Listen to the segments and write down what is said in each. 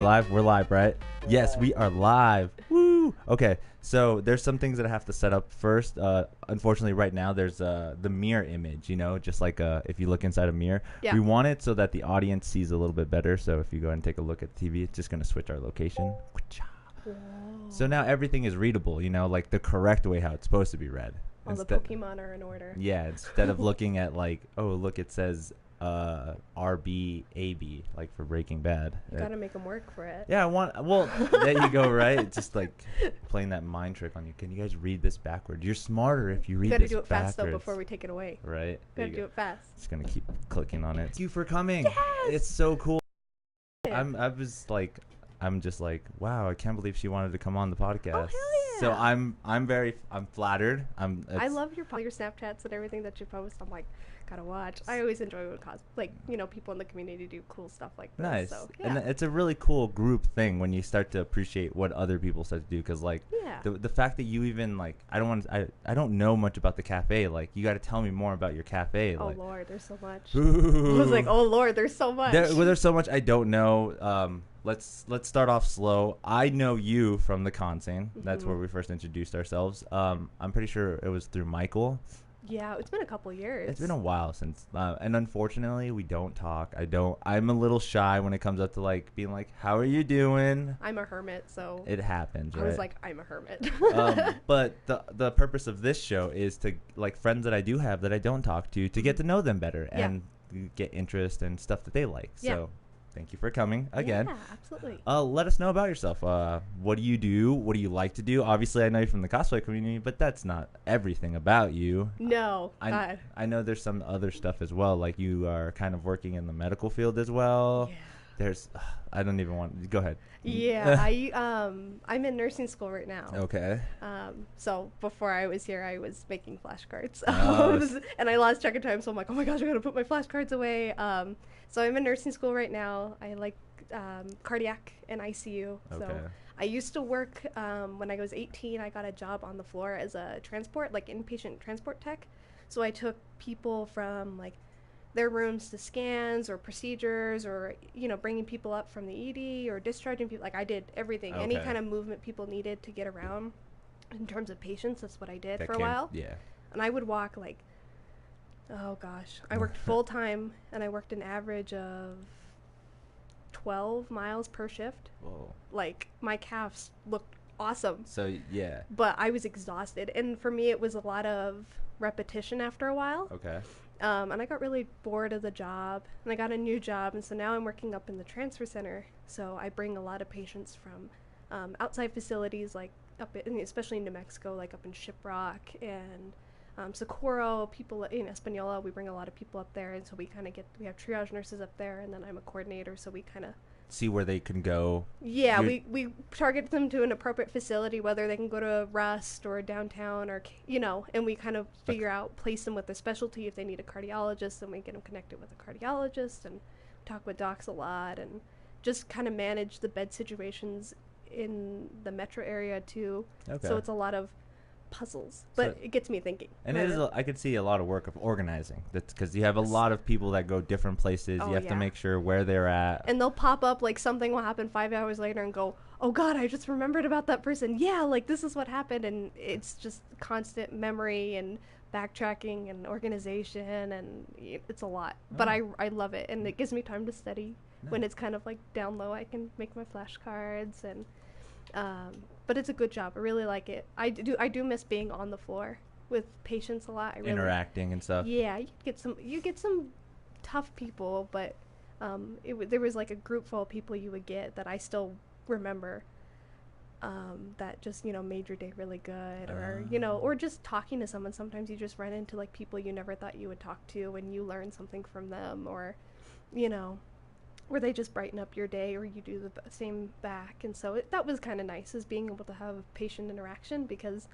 Live? We're live, right? Yes, we are live. Woo! Okay, so there's some things that I have to set up first. Unfortunately, right now there's the mirror image. Just like if you look inside a mirror, Yeah. we want it so that the audience sees a little bit better. So if you go ahead and take a look at the TV, it's just gonna switch our location. Whoa. So now everything is readable. Like the correct way how it's supposed to be read. All the Pokemon are in order. Yeah, instead of looking at like, oh look, it says RBAB, like for Breaking Bad. You gotta make them work for it. Yeah, well, there you go, right? It's just like playing that mind trick on you. Can you guys read this backwards? You're smarter if you read You gotta this do it fast though backwards. before we take it away. Right? You gotta do it fast. Just gonna keep clicking on it. Thank you for coming. Yes! It's so cool. Yeah. I'm just like, wow, I can't believe she wanted to come on the podcast. Oh, hell yeah. So I'm flattered. I love your Snapchats and everything that you post. I'm like, gotta watch. I always enjoy when people in the community do cool stuff like this. Nice. So, yeah. And it's a really cool group thing when you start to appreciate what other people start to do, because Yeah. the fact that you even I don't know much about the cafe. Like, you got to tell me more about your cafe. Oh Lord, there's so much. Ooh. I was like, oh Lord, there's so much. There's so much I don't know. Let's start off slow. I know you from the con scene. That's where we first introduced ourselves. I'm pretty sure it was through Michael. Yeah, it's been a couple years. It's been a while since, and unfortunately, we don't talk. I'm a little shy when it comes up to being like, "How are you doing?" I'm a hermit, so it happens. Right? I was like, I'm a hermit. But the purpose of this show is to friends that I do have that I don't talk to get to know them better and get interest and stuff that they like. Yeah. So, thank you for coming again. Yeah, absolutely. Let us know about yourself. What do you do? What do you like to do? Obviously, I know you from the cosplay community, but that's not everything about you. No, I know there's some other stuff as well. Like, you are kind of working in the medical field as well. Yeah. There's, I don't even want. Go ahead. Yeah, I'm in nursing school right now. Okay. So before I was here, I was making flashcards, Oh. and I lost track of time. So I'm like, oh my gosh, I gotta put my flashcards away. So I'm in nursing school right now. I like cardiac and ICU. Okay. So I used to work when I was 18. I got a job on the floor as a inpatient transport tech. So I took people from their rooms to scans or procedures, or bringing people up from the ED or discharging people. I did everything. Okay. Any kind of movement people needed to get around in terms of patients. That's what I did for a while. Yeah. And I would walk oh gosh, I worked full time, and I worked an average of 12 miles per shift. Whoa. My calves looked awesome. So yeah. But I was exhausted, and for me it was a lot of repetition after a while. Okay. And I got really bored of the job, and I got a new job, and so now I'm working up in the transfer center. So I bring a lot of patients from outside facilities, especially in New Mexico, up in Shiprock and Socorro, people in Espanola. We bring a lot of people up there, and so we have triage nurses up there, and then I'm a coordinator, so we kind of see where they can go. Yeah, we target them to an appropriate facility, whether they can go to Rust or downtown, or and we kind of place them with a specialty. If they need a cardiologist, then we get them connected with a cardiologist, and talk with docs a lot, and just kind of manage the bed situations in the metro area too. Okay. So it's a lot of puzzles, but it gets me thinking. And I could see a lot of work of organizing. That's because you have a lot of people that go different places. You have to make sure where they're at. And they'll pop up, something will happen 5 hours later and go, oh God, I just remembered about that person. Yeah, this is what happened. And it's just constant memory and backtracking and organization, and it's a lot. But I love it, and it gives me time to study. Nice. When it's kind of down low, I can make my flashcards, and but it's a good job. I really like it. I do miss being on the floor with patients a lot. Interacting and stuff. Yeah, you get some tough people, but there was a group full of people you would get that I still remember, that just made your day really good, or or just talking to someone. Sometimes you just run into people you never thought you would talk to, and you learn something from them, or where they just brighten up your day, or you do the same back. And so that was kind of nice, is being able to have patient interaction, because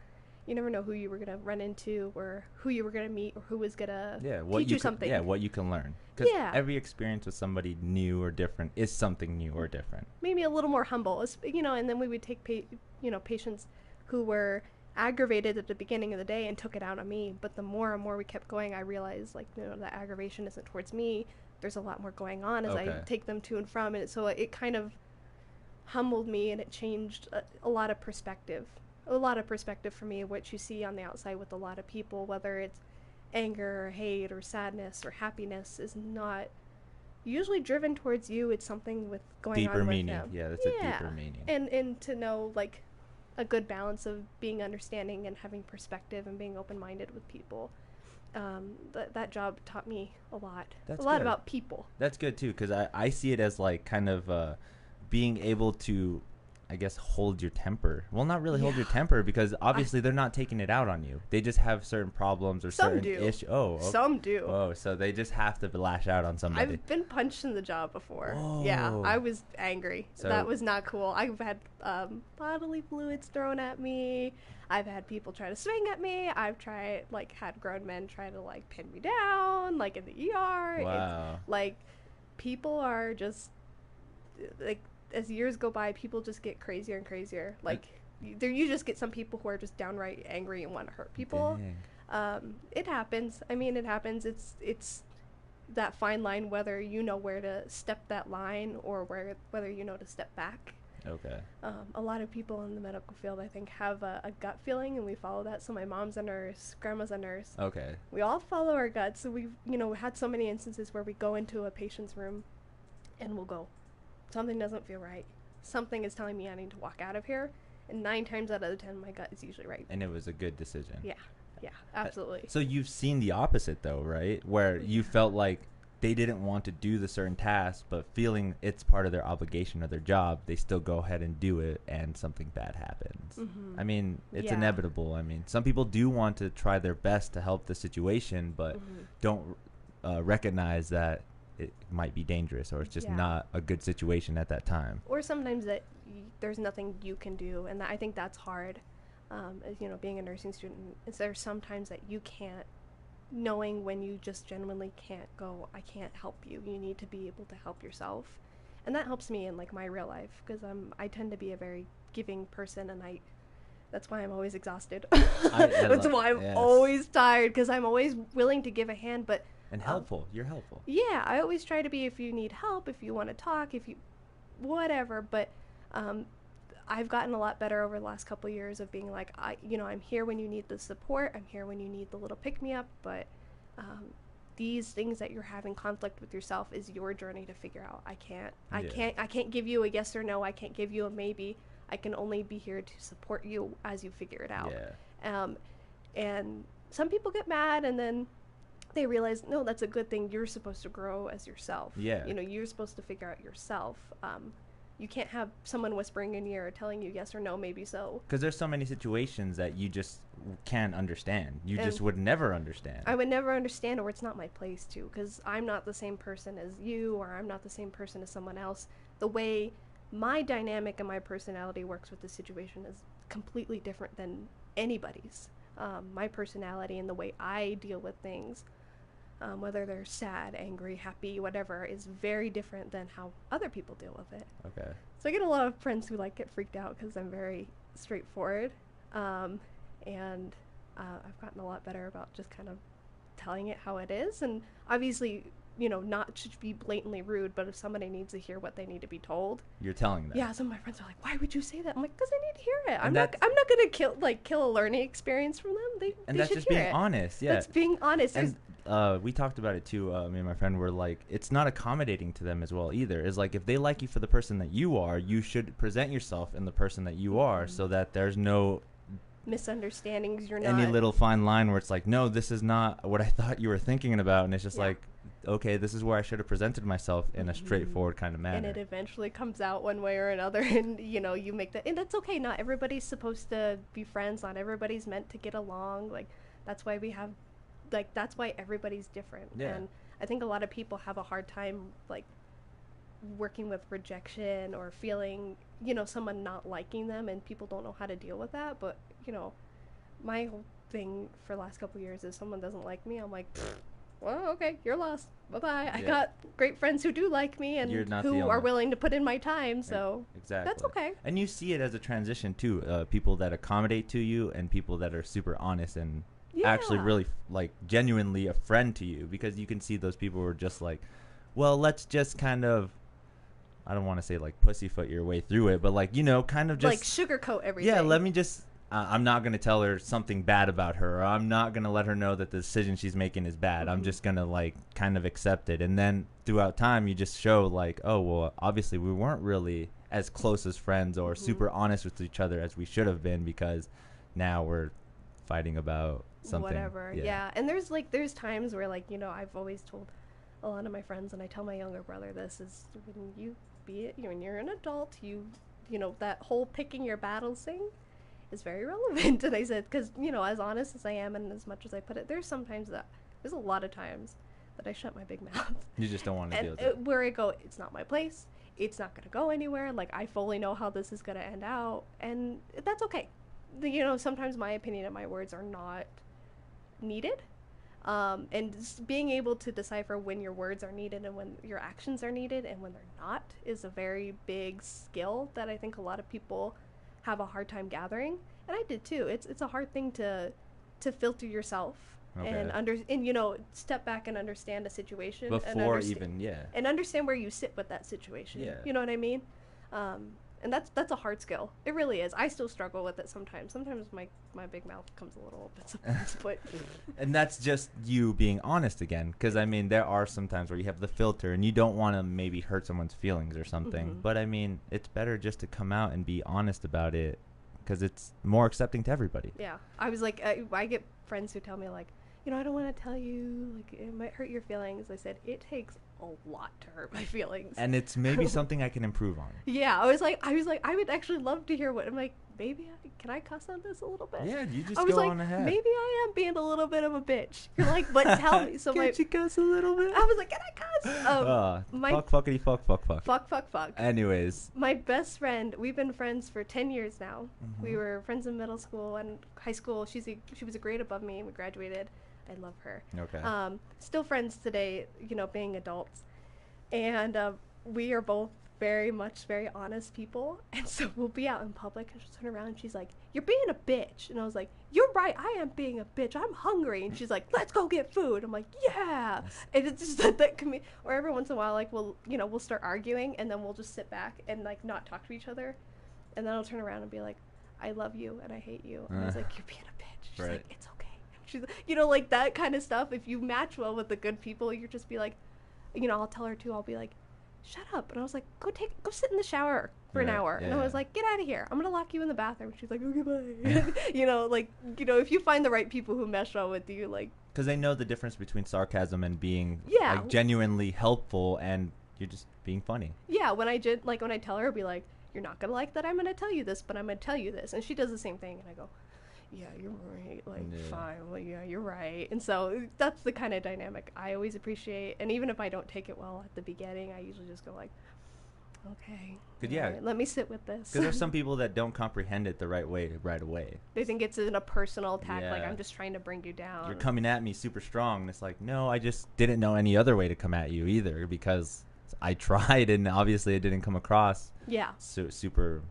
you never know who you were going to run into, or who you were going to meet, or who was going to teach you something. Yeah, what you can learn. Because every experience with somebody new or different is something new or different. Maybe a little more humble, and then we would take patients who were aggravated at the beginning of the day and took it out on me. But the more and more we kept going, I realized the aggravation isn't towards me. There's a lot more going on as I take them to and from, and so it kind of humbled me, and it changed a lot of perspective. A lot of perspective for me, what you see on the outside with a lot of people, whether it's anger or hate or sadness or happiness, is not usually driven towards you. It's something with going Deeper on meaning. with them. Yeah, that's a deeper meaning. And to know, like, a good balance of being understanding and having perspective and being open-minded with people. That job taught me a lot. That's a lot good. about people. That's good too, because I see it as like kind of being able to, I guess, hold your temper. Well, not really hold your temper, because obviously they're not taking it out on you. They just have certain problems or certain issues. Oh, okay. Some do. Oh, so they just have to lash out on somebody. I've been punched in the jaw before. Whoa. Yeah, I was angry. So that was not cool. I've had bodily fluids thrown at me. I've had people try to swing at me. I've had grown men try to, like, pin me down, like, in the ER. Wow. It's, like, people are just, like, as years go by, people just get crazier and crazier. Like, you just get some people who are just downright angry and want to hurt people. It happens. I mean, it happens. It's that fine line, whether you know where to step that line or whether you know to step back. Okay. A lot of people in the medical field, I think, have a gut feeling, and we follow that. So my mom's a nurse, grandma's a nurse. Okay. We all follow our guts. So we've, had so many instances where we go into a patient's room and we'll go, something doesn't feel right. Something is telling me I need to walk out of here. And 9 times out of 10, my gut is usually right. And it was a good decision. Yeah, absolutely. So you've seen the opposite, though, right? Where you felt like they didn't want to do the certain task, but feeling it's part of their obligation or their job, they still go ahead and do it, and something bad happens. Mm-hmm. I mean, it's inevitable. I mean, some people do want to try their best to help the situation, but don't recognize that it might be dangerous, or it's just not a good situation at that time. Or sometimes that there's nothing you can do, and I think that's hard. As being a nursing student, is there sometimes that you can't, knowing when you just genuinely can't go, I can't help you. You need to be able to help yourself, and that helps me in, like, my real life, because I tend to be a very giving person, and that's why I'm always exhausted. That's why I'm always tired, because I'm always willing to give a hand, but and helpful. You're helpful. Yeah, I always try to be, if you need help, if you want to talk, if you whatever, but I've gotten a lot better over the last couple of years of being like, I'm here when you need the support. I'm here when you need the little pick-me-up. But these things that you're having conflict with yourself is your journey to figure out. I can't give you a yes or no. I can't give you a maybe. I can only be here to support you as you figure it out. Yeah. And some people get mad, and then they realize, no, that's a good thing. You're supposed to grow as yourself. Yeah. You're supposed to figure out yourself. You can't have someone whispering in your ear telling you yes or no, maybe so. Because there's so many situations that you just can't understand. You just would never understand. I would never understand, or it's not my place to, because I'm not the same person as you, or I'm not the same person as someone else. The way my dynamic and my personality works with the situation is completely different than anybody's. My personality and the way I deal with things, whether they're sad, angry, happy, whatever, is very different than how other people deal with it. Okay. So I get a lot of friends who get freaked out because I'm very straightforward, and I've gotten a lot better about just kind of telling it how it is, and obviously, not to be blatantly rude, but if somebody needs to hear what they need to be told, you're telling them. Yeah, some of my friends are like, "Why would you say that?" I'm like, "Because I need to hear it. I'm not gonna kill a learning experience from them. They that's should just hear being it. honest. Yeah, that's being honest." And we talked about it too. Me and my friend were like, it's not accommodating to them as well either. It's like, if they like you for the person that you are, you should present yourself in the person that you are, so that there's no misunderstandings. Any little fine line where it's like, no, this is not what I thought you were thinking about, and it's just like, okay, this is where I should have presented myself in a straightforward kind of manner. And it eventually comes out one way or another, and you make that, and that's okay. Not everybody's supposed to be friends. Not everybody's meant to get along. Like, that's why we have, that's why everybody's different. Yeah. And I think a lot of people have a hard time working with rejection or feeling, someone not liking them, and people don't know how to deal with that. But my whole thing for the last couple of years is, someone doesn't like me, I'm like, well, okay, you're lost. Bye-bye. I got great friends who do like me and who are willing to put in my time, so exactly. That's okay. And you see it as a transition, too. People that accommodate to you and people that are super honest and actually really, genuinely a friend to you, because you can see those people who are just like, well, let's just kind of I don't want to say like pussyfoot your way through it, but like, you know, kind of just like sugarcoat everything. Yeah, let me just I'm not going to tell her something bad about her, or I'm not going to let her know that the decision she's making is bad. I'm just going to like kind of accept it. And then throughout time you just show like, oh, well, obviously we weren't really as close as friends or super honest with each other as we should have been, because now we're fighting about something. Whatever. Yeah. And there's times where, like, you know, I've always told a lot of my friends, and I tell my younger brother this, is when you're an adult, you know, that whole picking your battles thing is very relevant. And I said, because, you know, as honest as I am and as much as I put it, there's a lot of times that I shut my big mouth. You just don't want to deal with it. Where I go, it's not my place. It's not going to go anywhere. Like, I fully know how this is going to end out, and that's okay. You know, sometimes my opinion and my words are not needed. And being able to decipher when your words are needed and when your actions are needed and when they're not is a very big skill that I think a lot of people have a hard time gathering. And I did too. It's a hard thing to filter yourself. Okay. And you know, step back and understand a situation before and understand where you sit with that situation. Yeah. You know what I mean? And that's a hard skill. It really is. I still struggle with it sometimes. Sometimes my big mouth comes a little bit sometimes, but and that's just you being honest again, because I mean there are some times where you have the filter and you don't want to maybe hurt someone's feelings or something. But I mean, it's better just to come out and be honest about it, because it's more accepting to everybody. Yeah. I was like, I get friends who tell me like, you know, I don't want to tell you, like, it might hurt your feelings. I said, it takes a lot to hurt my feelings. And it's maybe something I can improve on. Yeah, I was like, I would actually love to hear what, I'm like, maybe can I cuss on this a little bit? Yeah, you just go on ahead. Maybe I am being a little bit of a bitch. You're like, but tell me. So can't you cuss a little bit? I was like, can I cuss? Fuck. Anyways. My best friend, we've been friends for 10 years now. We were friends in middle school and high school. She was a grade above me, and we graduated. I love her. Okay. Still friends today, you know, being adults. And we are both very honest people. And so we'll be out in public and she'll turn around and she's like, you're being a bitch. And I was like, you're right, I am being a bitch. I'm hungry. And she's like, let's go get food. I'm like, yeah. And it's just that or every once in a while, like, we'll start arguing and then we'll just sit back and like not talk to each other. And then I'll turn around and be like, I love you and I hate you. And I was like, you're being a bitch. She's like, it's okay. She's, you know, like that kind of stuff. If you match well with the good people, you just be like, you know, I'll tell her too. I'll be like, shut up. And I was like, go sit in the shower for an hour. And I was like, get out of here. I'm going to lock you in the bathroom. She's like, okay, bye. You know, like, you know, if you find the right people who mesh well with you, like. Because they know the difference between sarcasm and being like genuinely helpful, and you're just being funny. Yeah. When I tell her, I'll be like, you're not going to like that I'm going to tell you this, but I'm going to tell you this. And she does the same thing. And I go, yeah, you're right. Like, fine. Well, yeah, you're right. And so that's the kind of dynamic I always appreciate. And even if I don't take it well at the beginning, I usually just go like, okay. Right, let me sit with this. Because there's some people that don't comprehend it the right way right away. They think it's in a personal attack, like I'm just trying to bring you down. You're coming at me super strong. And it's like, no, I just didn't know any other way to come at you either, because I tried and obviously it didn't come across. Yeah. Super.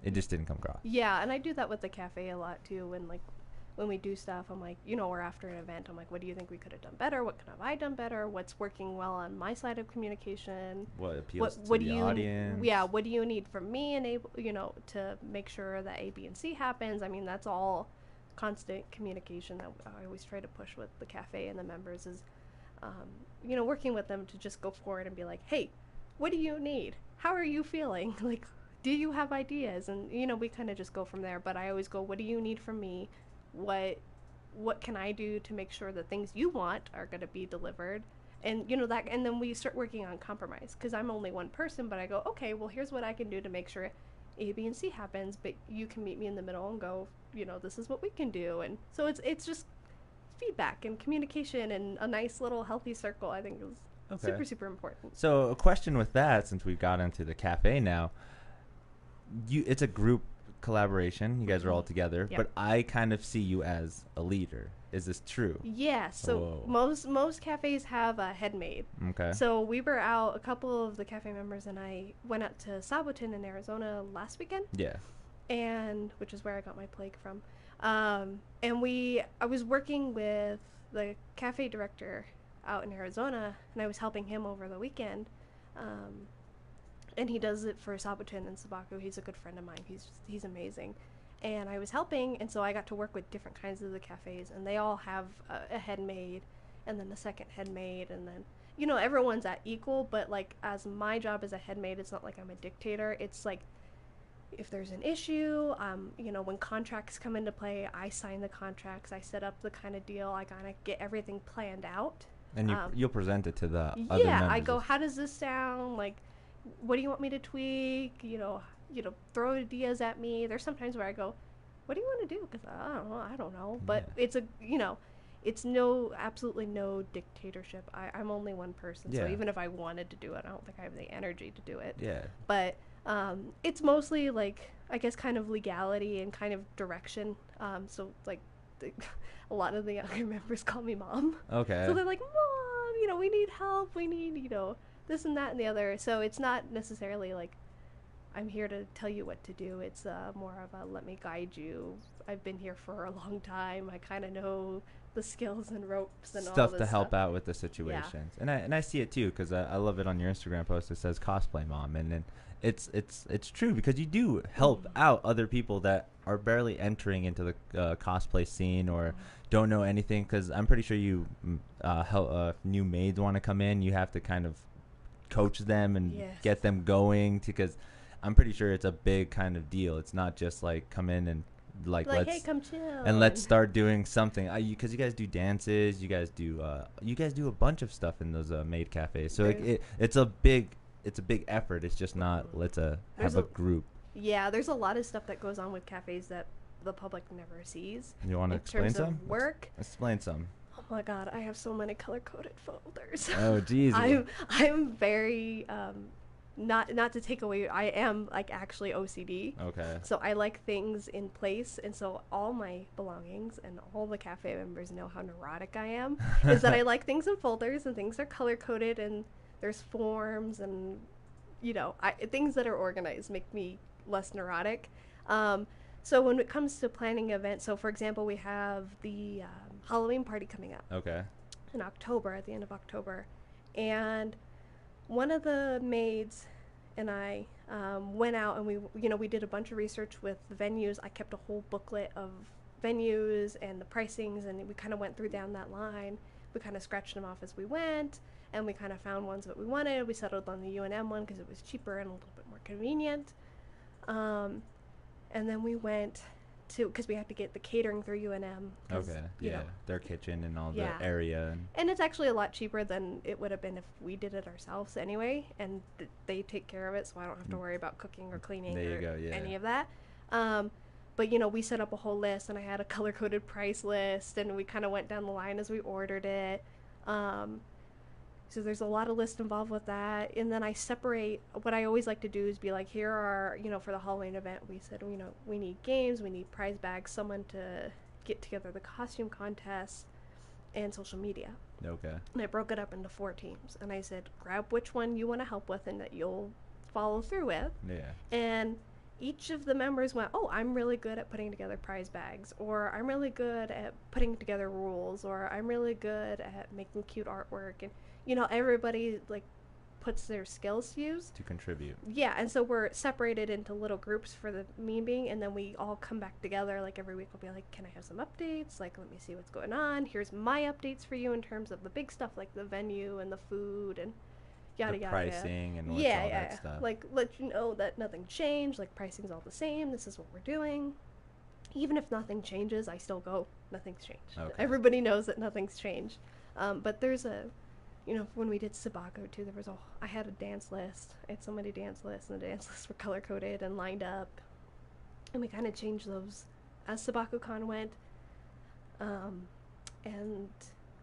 It just didn't come across. Yeah, and I do that with the cafe a lot too. When we do stuff, I'm like, you know, or after an event, I'm like, what do you think we could have done better? What could have I done better? What's working well on my side of communication? What appeals to the audience? Yeah, what do you need from me to make sure that A, B, and C happens? I mean, that's all constant communication that I always try to push with the cafe and the members is, you know, working with them to just go forward and be like, hey, what do you need? How are you feeling? Like, do you have ideas? And, you know, we kind of just go from there. But I always go, what do you need from me? What can I do to make sure the things you want are going to be delivered? And, you know, that, and then we start working on compromise, because I'm only one person, but I go, okay, well, here's what I can do to make sure A, B, and C happens, but you can meet me in the middle and go, you know, this is what we can do. And so it's just feedback and communication and a nice little healthy circle, I think is super, super important. So a question with that, since we've got into the cafe now, it's a group collaboration. You guys are all together, but I kind of see you as a leader. Is this true? Yeah. So most cafes have a head maid. Okay. So we were out, a couple of the cafe members and I went out to Sabotin in Arizona last weekend. Yeah. And which is where I got my plague from. And I was working with the cafe director out in Arizona, and I was helping him over the weekend. and he does it for Sabaton and Sabaku. He's a good friend of mine. He's amazing. And I was helping, and so I got to work with different kinds of the cafes, and they all have a head maid, and then a second head maid, and then, you know, everyone's at equal, but, like, as my job as a head maid, it's not like I'm a dictator. It's like, if there's an issue, you know, when contracts come into play, I sign the contracts, I set up the kind of deal, I kind of get everything planned out. And you'll present it to the other members. I go, how does this sound? Like, what do you want me to tweak? You know, throw ideas at me. There's sometimes where I go, what do you want to do? Because I don't know. But it's it's absolutely no dictatorship. I'm only one person. So even if I wanted to do it, I don't think I have the energy to do it. Yeah. But it's mostly, like, I guess, kind of legality and kind of direction. So, like, a lot of the younger members call me Mom. Okay. So they're like, Mom, you know, we need help. We need, you know, this and that and the other. So it's not necessarily like, I'm here to tell you what to do. It's more of a let me guide you. I've been here for a long time. I kind of know the skills and ropes and all this stuff to help out with the situations. Yeah. And I see it too, because I love it on your Instagram post. It says cosplay mom, and then it's true, because you do help out other people that are barely entering into the cosplay scene or don't know anything. Because I'm pretty sure you help new maids want to come in. You have to kind of coach them and get them going, because I'm pretty sure it's a big kind of deal. It's not just like come in and like let's hey, come chill and let's start doing something. Because you guys do dances, you guys do a bunch of stuff in those maid cafes. So it's a big effort. It's just not let's have a group. Yeah, there's a lot of stuff that goes on with cafes that the public never sees. You want to explain some? Work. Explain some. Oh my God, I have so many color-coded folders. Oh, geez. I'm very not to take away. I am like actually OCD. Okay. So I like things in place, and so all my belongings and all the cafe members know how neurotic I am. Is that I like things in folders, and things are color-coded, and there's forms, and you know, things that are organized make me less neurotic. So when it comes to planning events, so for example, we have the Halloween party coming up. Okay. In October, at the end of October, and one of the maids and I went out, and we did a bunch of research with the venues. I kept a whole booklet of venues and the pricings, and we kind of went through down that line. We kind of scratched them off as we went, and we kind of found ones that we wanted. We settled on the UNM one because it was cheaper and a little bit more convenient. And then we went to, because we had to get the catering through UNM. Okay, yeah, their kitchen and all the area. And it's actually a lot cheaper than it would have been if we did it ourselves anyway, and they take care of it, so I don't have to worry about cooking or cleaning any of that. But, you know, we set up a whole list, and I had a color-coded price list, and we kind of went down the line as we ordered it. So there's a lot of lists involved with that. And then I separate, what I always like to do is be like, here are, you know, for the Halloween event, we said, you know, we need games, we need prize bags, someone to get together the costume contest, and social media. Okay. And I broke it up into 4 teams. And I said, grab which one you want to help with and that you'll follow through with. Yeah. And each of the members went, oh, I'm really good at putting together prize bags, or I'm really good at putting together rules, or I'm really good at making cute artwork. And, you know, everybody, like, puts their skills to use. To contribute. Yeah, and so we're separated into little groups for the meeting, and then we all come back together, like, every week we'll be like, can I have some updates? Like, let me see what's going on. Here's my updates for you in terms of the big stuff, like the venue and the food and yada, the yada, pricing yada. And all that stuff. Like, let you know that nothing changed, like, pricing's all the same, this is what we're doing. Even if nothing changes, I still go, nothing's changed. Okay. Everybody knows that nothing's changed. But there's you know, when we did Sabaco too, I had a dance list. I had so many dance lists, and the dance lists were color-coded and lined up. And we kind of changed those as SabakuCon went. And,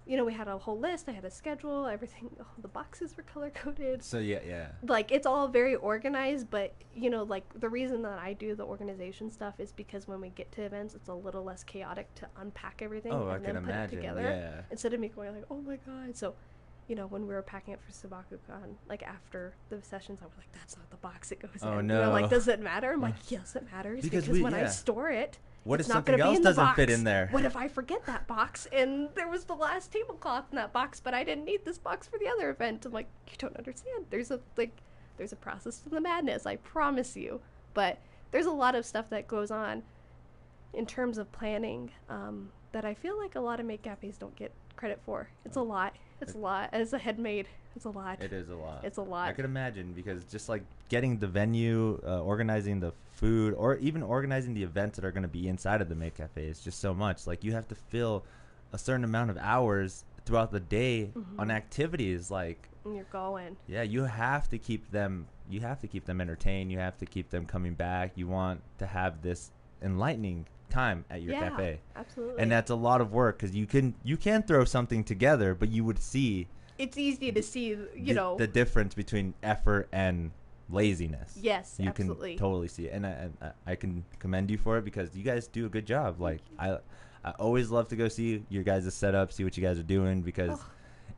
you know, we had a whole list. I had a schedule, everything. Oh, the boxes were color-coded. So, yeah. Like, it's all very organized, but, you know, like, the reason that I do the organization stuff is because when we get to events, it's a little less chaotic to unpack everything and then put it together. Yeah. Instead of me going like, oh my God. So, you know, when we were packing it for SabakuCon, like, after the sessions, I was like, that's not the box it goes in. Oh, And no. they're like, does it matter? I'm like, yes, it matters. Because when I store it, what it's if not something else doesn't fit in there? What if I forget that box? And there was the last tablecloth in that box, but I didn't need this box for the other event. I'm like, you don't understand. There's There's a process to the madness, I promise you. But there's a lot of stuff that goes on in terms of planning that I feel like a lot of maid cafes don't get credit for. It's a lot. It's a lot. As a head maid, it's a lot. It is a lot. It's a lot. I could imagine, because just like getting the venue, organizing the food, or even organizing the events that are going to be inside of the maid cafe is just so much. Like, you have to fill a certain amount of hours throughout the day on activities. Like, and you're going. Yeah, you have to keep them. You have to keep them entertained. You have to keep them coming back. You want to have this enlightening time at your cafe. Absolutely. And that's a lot of work, because you can throw something together, but you would see. It's easy to see, you know, the difference between effort and laziness. Yes, you absolutely. can totally see it, and I can commend you for it, because you guys do a good job. Like, I always love to go see your guys' setup, see what you guys are doing, because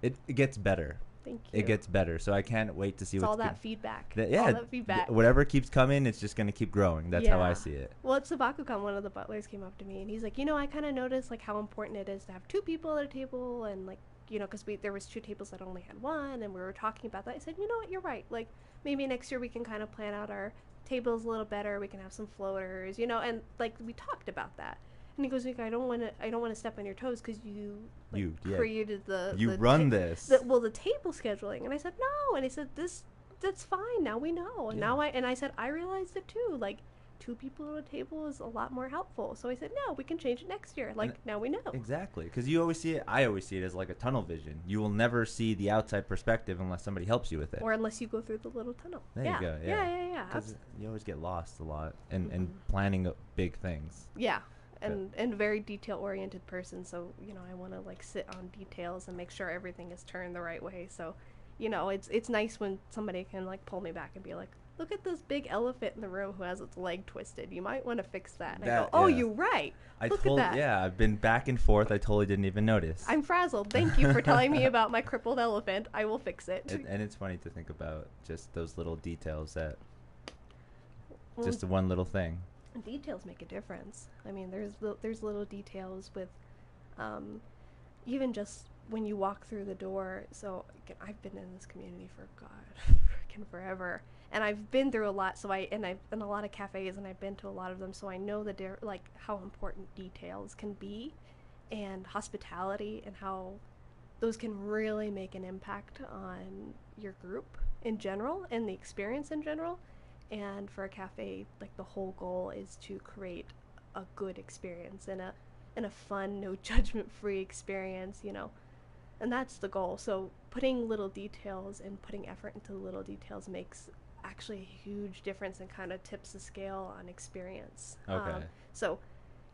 it gets better. Thank you. It gets better, so I can't wait to see it's what's all that feedback. all that feedback. Whatever keeps coming, it's just going to keep growing. That's how I see it. Well, at Sabakukan, one of the butlers came up to me, and he's like, you know, I kind of noticed, like, how important it is to have 2 people at a table, and, like, you know, because there was 2 tables that only had 1, and we were talking about that. I said, you know what, you're right. Like, maybe next year we can kind of plan out our tables a little better. We can have some floaters, you know, and, like, we talked about that. And he goes, like, I don't want to step on your toes, because you created the table scheduling. And I said, no. And he said, that's fine. Now we know. And I said, I realized it too. Like, 2 people at a table is a lot more helpful. So I said, no, we can change it next year. Like, now we know. Exactly. Because I always see it as like a tunnel vision. You will never see the outside perspective unless somebody helps you with it. Or unless you go through the little tunnel. There you go. Yeah. Because you always get lost a lot in planning big things. Yeah. And very detail-oriented person, so, you know, I want to, like, sit on details and make sure everything is turned the right way. So, you know, it's nice when somebody can, like, pull me back and be like, look at this big elephant in the room who has its leg twisted. You might want to fix that. And I go, you're right. Look at that. Yeah, I've been back and forth. I totally didn't even notice. I'm frazzled. Thank you for telling me about my crippled elephant. I will fix it. And it's funny to think about just those little details that just one little thing. Details make a difference. I mean, there's little details with even just when you walk through the door. So again, I've been in this community for freaking forever, and I've been through a lot. So I've in a lot of cafes, and I've been to a lot of them. So I know like how important details can be, and hospitality, and how those can really make an impact on your group in general and the experience in general. And for a cafe, like, the whole goal is to create a good experience and a fun, no judgment-free experience, you know. And that's the goal. So putting little details and putting effort into the little details makes actually a huge difference and kind of tips the scale on experience. Okay. So,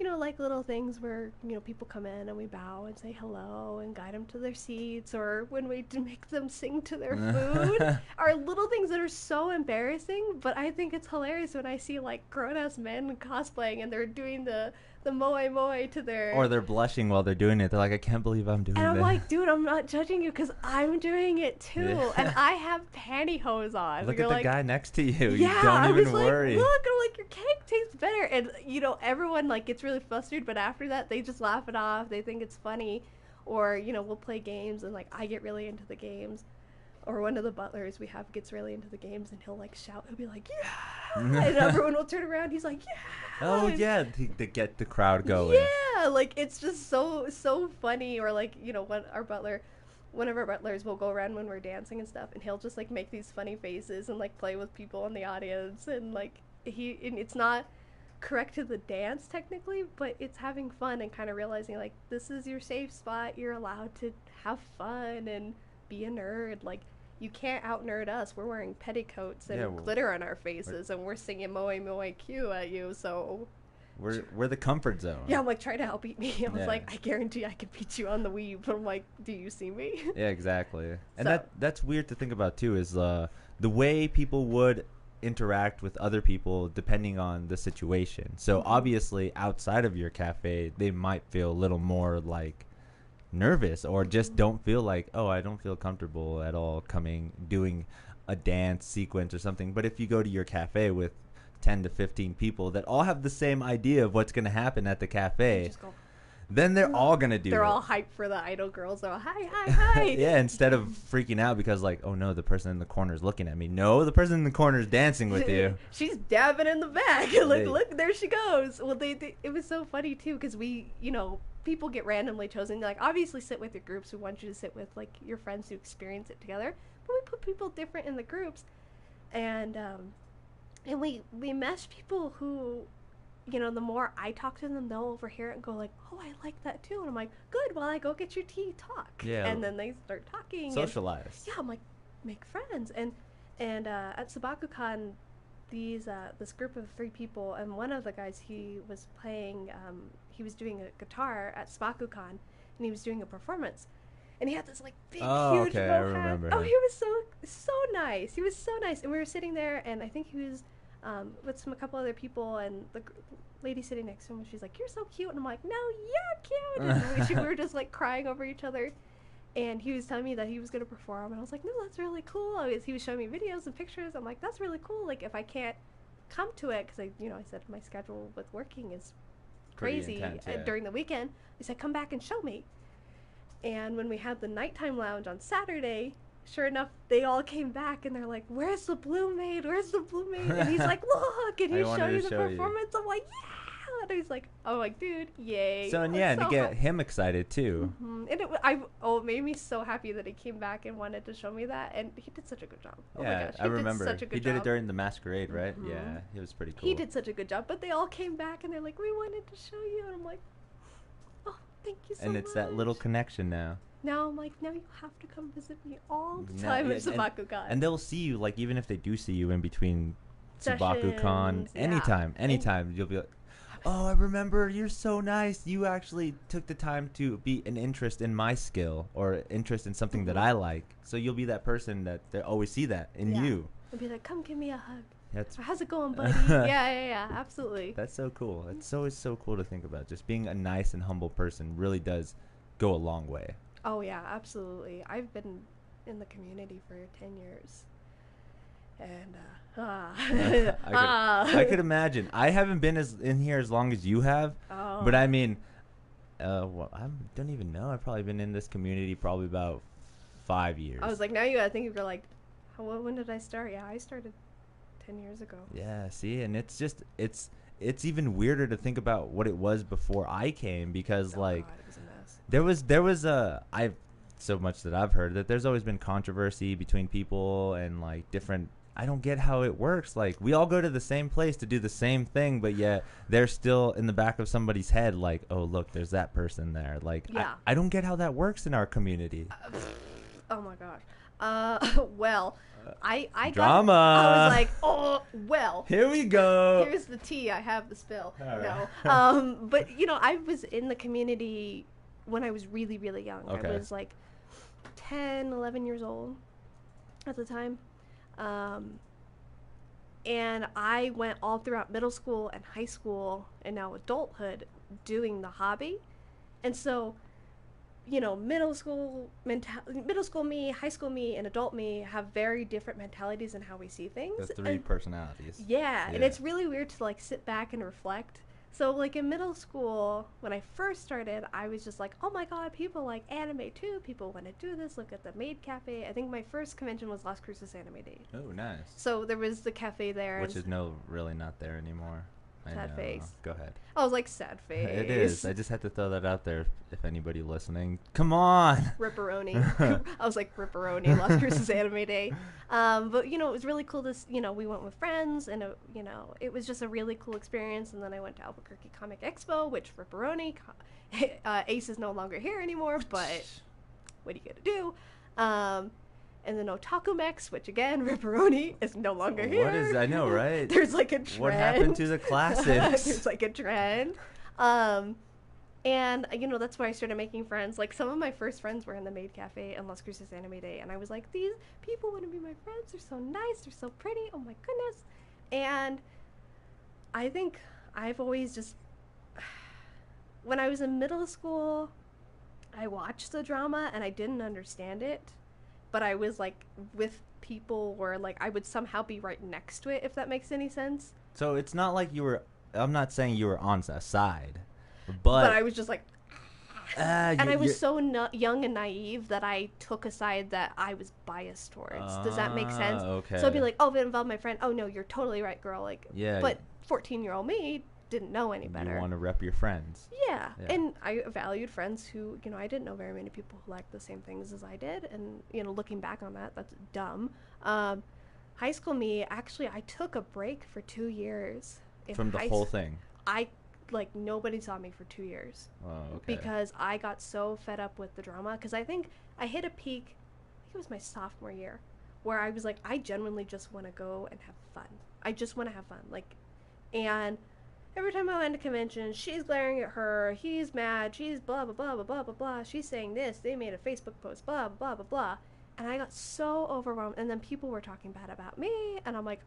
you know, like little things where, you know, people come in and we bow and say hello and guide them to their seats, or when we make them sing to their food, are little things that are so embarrassing, but I think it's hilarious when I see, like, grown-ass men cosplaying and they're doing the moe moe to their... Or they're blushing while they're doing it. They're like, I can't believe I'm doing this. And I'm like, dude, I'm not judging you, because I'm doing it too. Yeah. And I have pantyhose on. Look at the guy next to you. Yeah, you don't even worry. Look, I'm like, your cake tastes better. And, you know, everyone, like, gets really flustered, but after that, they just laugh it off. They think it's funny. Or, you know, we'll play games, and, like, I get really into the games. Or one of the butlers we have gets really into the games, and he'll, like, shout. He'll be like, yeah! And everyone will turn around. He's like, yeah! Oh, yeah, to get the crowd going. Yeah, like, it's just so funny. Or, like, you know, one of our butlers will go around when we're dancing and stuff, and he'll just, like, make these funny faces and, like, play with people in the audience. And, like, and it's not correct to the dance, technically, but it's having fun and kind of realizing, like, this is your safe spot. You're allowed to have fun and be a nerd. Like, you can't out-nerd us. We're wearing petticoats and glitter on our faces, and we're singing Moe Moe Q at you, so... We're the comfort zone. Yeah, I'm like, try to help beat me. I was like, I guarantee I could beat you on the Wii. But I'm like, do you see me? Yeah, exactly. And that's weird to think about, too, is the way people would interact with other people depending on the situation. So, obviously, outside of your cafe, they might feel a little more, like, nervous, or just don't feel like, I don't feel comfortable at all doing a dance sequence or something. But if you go to your cafe with 10 to 15 people that all have the same idea of what's going to happen at the cafe, then they're all gonna do it. They're all hyped for the idol girls. They're all, hi. Yeah, instead of freaking out because like, oh no, the person in the corner is looking at me. No, the person in the corner is dancing with you. She's dabbing in the back. Look, there she goes. Well, it was so funny too because we, people get randomly chosen. Like, obviously sit with your groups. We want you to sit with like your friends who experience it together. But we put people different in the groups, and we mesh people who, the more I talk to them, they'll overhear it and go like, oh, I like that too. And I'm like, good, well, I go get your tea, talk. Yeah. And then they start talking. Socialize. I'm like, make friends. And at Sabaku-Con, this group of 3 people, and one of the guys, he was playing, he was doing a guitar at Sabaku-Con, and he was doing a performance. And he had this like big, huge okay, hat. I remember Oh, him. he was so nice. He was so nice. And we were sitting there, and I think he was with a couple other people, and the lady sitting next to him, she's like, you're so cute. And I'm like, no, you're cute. And we were just like crying over each other. And he was telling me that he was going to perform, and I was like, no, that's really cool. He was showing me videos and pictures. I'm like, that's really cool. Like, if I can't come to it, because I said my schedule with working is crazy intense, yeah. during the weekend, he said, come back and show me. And when we had the nighttime lounge on Saturday, sure enough, they all came back, and they're like, where's the Blue Maid? Where's the Blue Maid? And he's like, look, and he's showing you the performance. I'm like, yeah. And he's like, I'm like, dude, yay. So, and yeah, to get him excited, too. Mm-hmm. And it made me so happy that he came back and wanted to show me that, and he did such a good job. Oh yeah, my gosh, I remember. Did such a good he did job. it during the masquerade, right? Mm-hmm. Yeah, it was pretty cool. He did such a good job, but they all came back, and they're like, we wanted to show you, and I'm like, oh, thank you so much. And it's that little connection now. Now I'm like, now you have to come visit me all the time at Sabaku-Con. And they'll see you, like, even if they do see you in between Sabaku-Con, Sessions, anytime, you'll be like, oh, I remember, you're so nice. You actually took the time to be an interest in my skill or interest in something that I like. So you'll be that person that they always see that in you. They'll be like, come give me a hug. That's How's it going, buddy? yeah, absolutely. That's so cool. It's always so cool to think about. Just being a nice and humble person really does go a long way. Oh, yeah, absolutely. I've been in the community for 10 years. And, I could imagine. I haven't been in here as long as you have. Oh. But I mean, well, I don't even know. I've probably been in this community probably about 5 years. I was like, now you gotta think, you're like, when did I start? Yeah, I started 10 years ago. Yeah, see, and it's just, it's even weirder to think about what it was before I came, because like, God, it was a mess. there was so much that I've heard that there's always been controversy between people and like different. I don't get how it works. Like, we all go to the same place to do the same thing, but yet they're still in the back of somebody's head like, oh, look, there's that person there. Like, yeah. I don't get how that works in our community. Oh my gosh. Well, I drama. I was like, oh, well. Here we go. Here's the tea. I have the spill. All No. right. But, I was in the community when I was really, really young. Okay. I was like 10, 11 years old at the time. And I went all throughout middle school and high school and now adulthood doing the hobby. And so, middle school me, high school me, and adult me have very different mentalities in how we see things. The three personalities. Yeah, and it's really weird to like sit back and reflect. So like in middle school, when I first started, I was just like, oh my god, people like anime too. People want to do this. Look at the Maid Cafe. I think my first convention was Las Cruces Anime Day. Oh, nice. So there was the cafe there. Which is really not there anymore. Sad face. Go ahead. I was like, sad face. It is. I just had to throw that out there if anybody listening. Come on. Ripperoni. I was like, Ripperoni, Las Cruces Anime Day. But, it was really cool to, we went with friends, and, it was just a really cool experience. And then I went to Albuquerque Comic Expo, which Ripperoni, Ace is no longer here anymore, but what are you going to do? And then Otaku Mex, which again, Ripperoni is no longer here. What is, I know, right? There's like a trend. What happened to the classics? There's like a trend. And, that's where I started making friends. Like, some of my first friends were in the Maid Cafe and Las Cruces Anime Day. And I was like, these people want to be my friends. They're so nice. They're so pretty. Oh, my goodness. And I think I've always just... When I was in middle school, I watched the drama and I didn't understand it. But I was, like, with people where, like, I would somehow be right next to it, if that makes any sense. So it's not like you were... I'm not saying you were on a side. But I was just like... And I was so young and naive that I took a side that I was biased towards. Does that make sense? Okay. So I'd be like, oh, if it involved my friend, oh no, you're totally right, girl. Like, yeah. But 14-year-old me didn't know any better. You want to rep your friends. Yeah. And I valued friends who, you know, I didn't know very many people who liked the same things as I did. And, you know, looking back on that, that's dumb. High school me, actually, I took a break for 2 years. From the whole thing? Like, nobody saw me for 2 years. Oh, okay. Because I got so fed up with the drama. Because I think I hit a peak, I think it was my sophomore year, where I was like, I genuinely just want to go and have fun. I just want to have fun. Like, and every time I went to conventions, she's glaring at her, he's mad, she's blah, blah, blah, blah, blah, blah, blah. She's saying this, they made a Facebook post, blah, blah, blah, blah. And I got so overwhelmed. And then people were talking bad about me. And I'm like,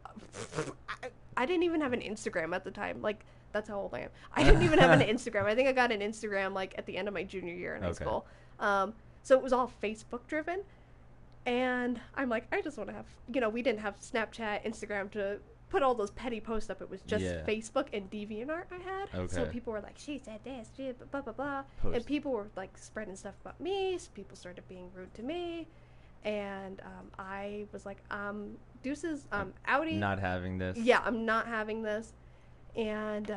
I didn't even have an Instagram at the time. Like, that's how old I am. I didn't even have an Instagram. I think I got an Instagram, like, at the end of my junior year in high school. So it was all Facebook driven. And I'm like, I just want to have, you know, we didn't have Snapchat, Instagram to put all those petty posts up. It was just Facebook and DeviantArt I had. Okay. So people were like, she said this, she blah, blah, blah. Post. And people were, like, spreading stuff about me. So people started being rude to me. And I was like, deuces, outie. Not having this. Yeah, I'm not having this. And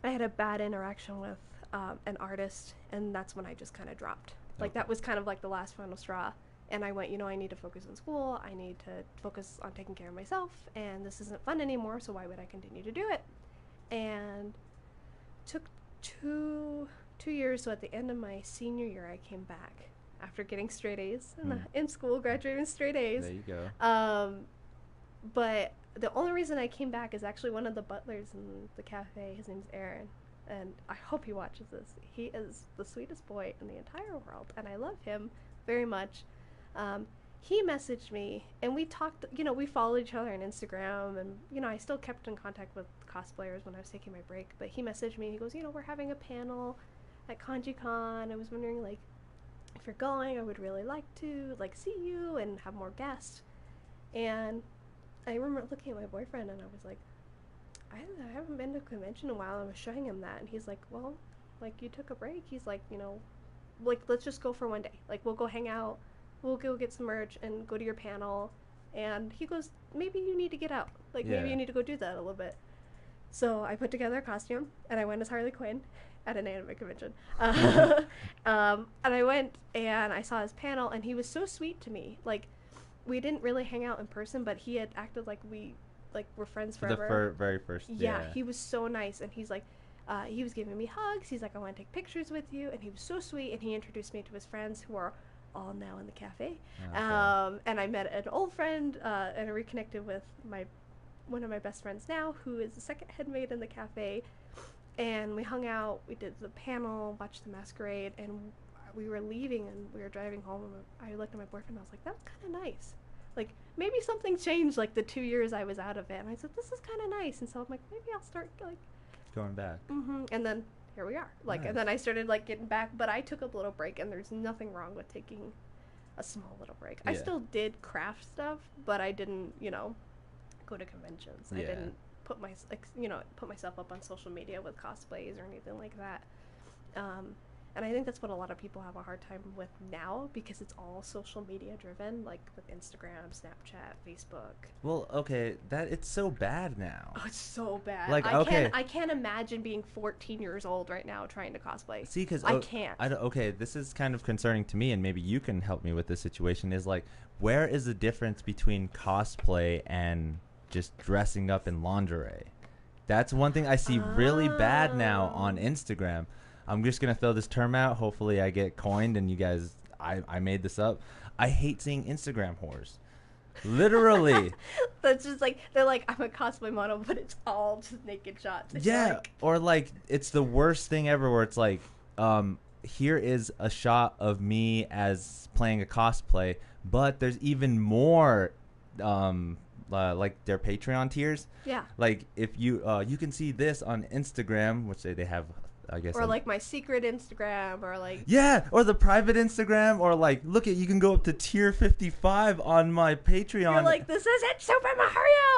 I had a bad interaction with an artist, and that's when I just kind of dropped. Like, that was kind of like the last final straw. And I went, you know, I need to focus on school. I need to focus on taking care of myself. And this isn't fun anymore, so why would I continue to do it? And took two years. So at the end of my senior year, I came back. After getting straight A's in school, graduating straight A's. There you go. But the only reason I came back is actually one of the butlers in the cafe. His name's Aaron. And I hope he watches this. He is the sweetest boy in the entire world. And I love him very much. He messaged me, and we talked, you know, we followed each other on Instagram. And, you know, I still kept in contact with cosplayers when I was taking my break. But he messaged me. He goes, you know, we're having a panel at KanjiCon. I was wondering, like, if you're going, I would really like to, like, see you and have more guests. And I remember looking at my boyfriend, and I was like, I haven't been to a convention in a while. I was showing him that, and he's like, well, like, you took a break. He's like, you know, like, let's just go for one day. Like, we'll go hang out. We'll go get some merch and go to your panel. And he goes, maybe you need to get out. Like, maybe you need to go do that a little bit. So I put together a costume, and I went as Harley Quinn at an anime convention. And I went, and I saw his panel, and he was so sweet to me. Like, we didn't really hang out in person, but he had acted like we, like, were friends forever. The very first. Yeah, he was so nice, and he's like, he was giving me hugs. He's like, I want to take pictures with you, and he was so sweet, and he introduced me to his friends who are all now in the cafe. Okay. And I met an old friend, and I reconnected with one of my best friends now, who is the second head maid in the cafe. And we hung out, we did the panel, watched the masquerade, and we were leaving, and we were driving home, and I looked at my boyfriend, and I was like, that was kind of nice. Like, maybe something changed, like, the 2 years I was out of it. And I said, this is kind of nice. And so I'm like, maybe I'll start, like, going back. And then here we are. Like, nice. And then I started, like, getting back, but I took a little break, and there's nothing wrong with taking a small little break. I still did craft stuff, but I didn't, you know, go to conventions. I didn't put myself up on social media with cosplays or anything like that. And I think that's what a lot of people have a hard time with now, because it's all social media driven, like with Instagram, Snapchat, Facebook. Well, okay, it's so bad now. Oh, it's so bad. Like, I can't imagine being 14 years old right now trying to cosplay. See, because I can't. Okay, this is kind of concerning to me, and maybe you can help me with this situation. Is like, where is the difference between cosplay and just dressing up in lingerie? That's one thing I see really bad now on Instagram. I'm just going to throw this term out. Hopefully I get coined, and you guys, I made this up. I hate seeing Instagram whores. Literally. That's just like, they're like, I'm a cosplay model, but it's all just naked shots. Yeah, or like, it's the worst thing ever where it's like, here is a shot of me as playing a cosplay, but there's even more, like their Patreon tiers. Yeah. Like, if you can see this on Instagram, which they have, I guess. Or like my secret Instagram, or like. Yeah, or the private Instagram, or like, look at, you can go up to tier 55 on my Patreon. You're like, this isn't Super Mario!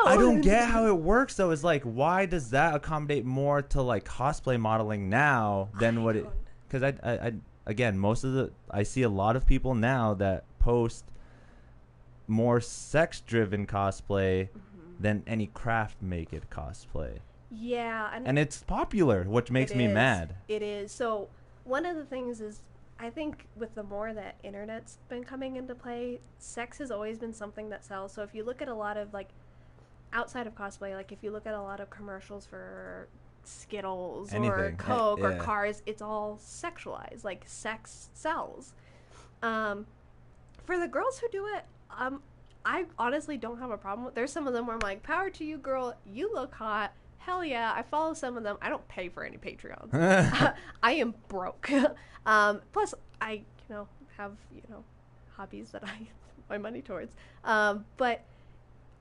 I don't get how it works, though. It's like, why does that accommodate more to like cosplay modeling now than what it. because I again, I see a lot of people now that post more sex-driven cosplay than any craft-make-it cosplay. Yeah, and it's popular, which makes me mad. It is. So one of the things is, I think with the more that internet's been coming into play, sex has always been something that sells. So if you look at a lot of, like, outside of cosplay, like if you look at a lot of commercials for Skittles or Coke or cars, it's all sexualized. Like, sex sells. For the girls who do it, I honestly don't have a problem with. There's some of them where I'm like, power to you, girl. You look hot. Hell yeah. I follow some of them. I don't pay for any Patreons. I am broke. Plus, I, have, hobbies that I put my money towards. But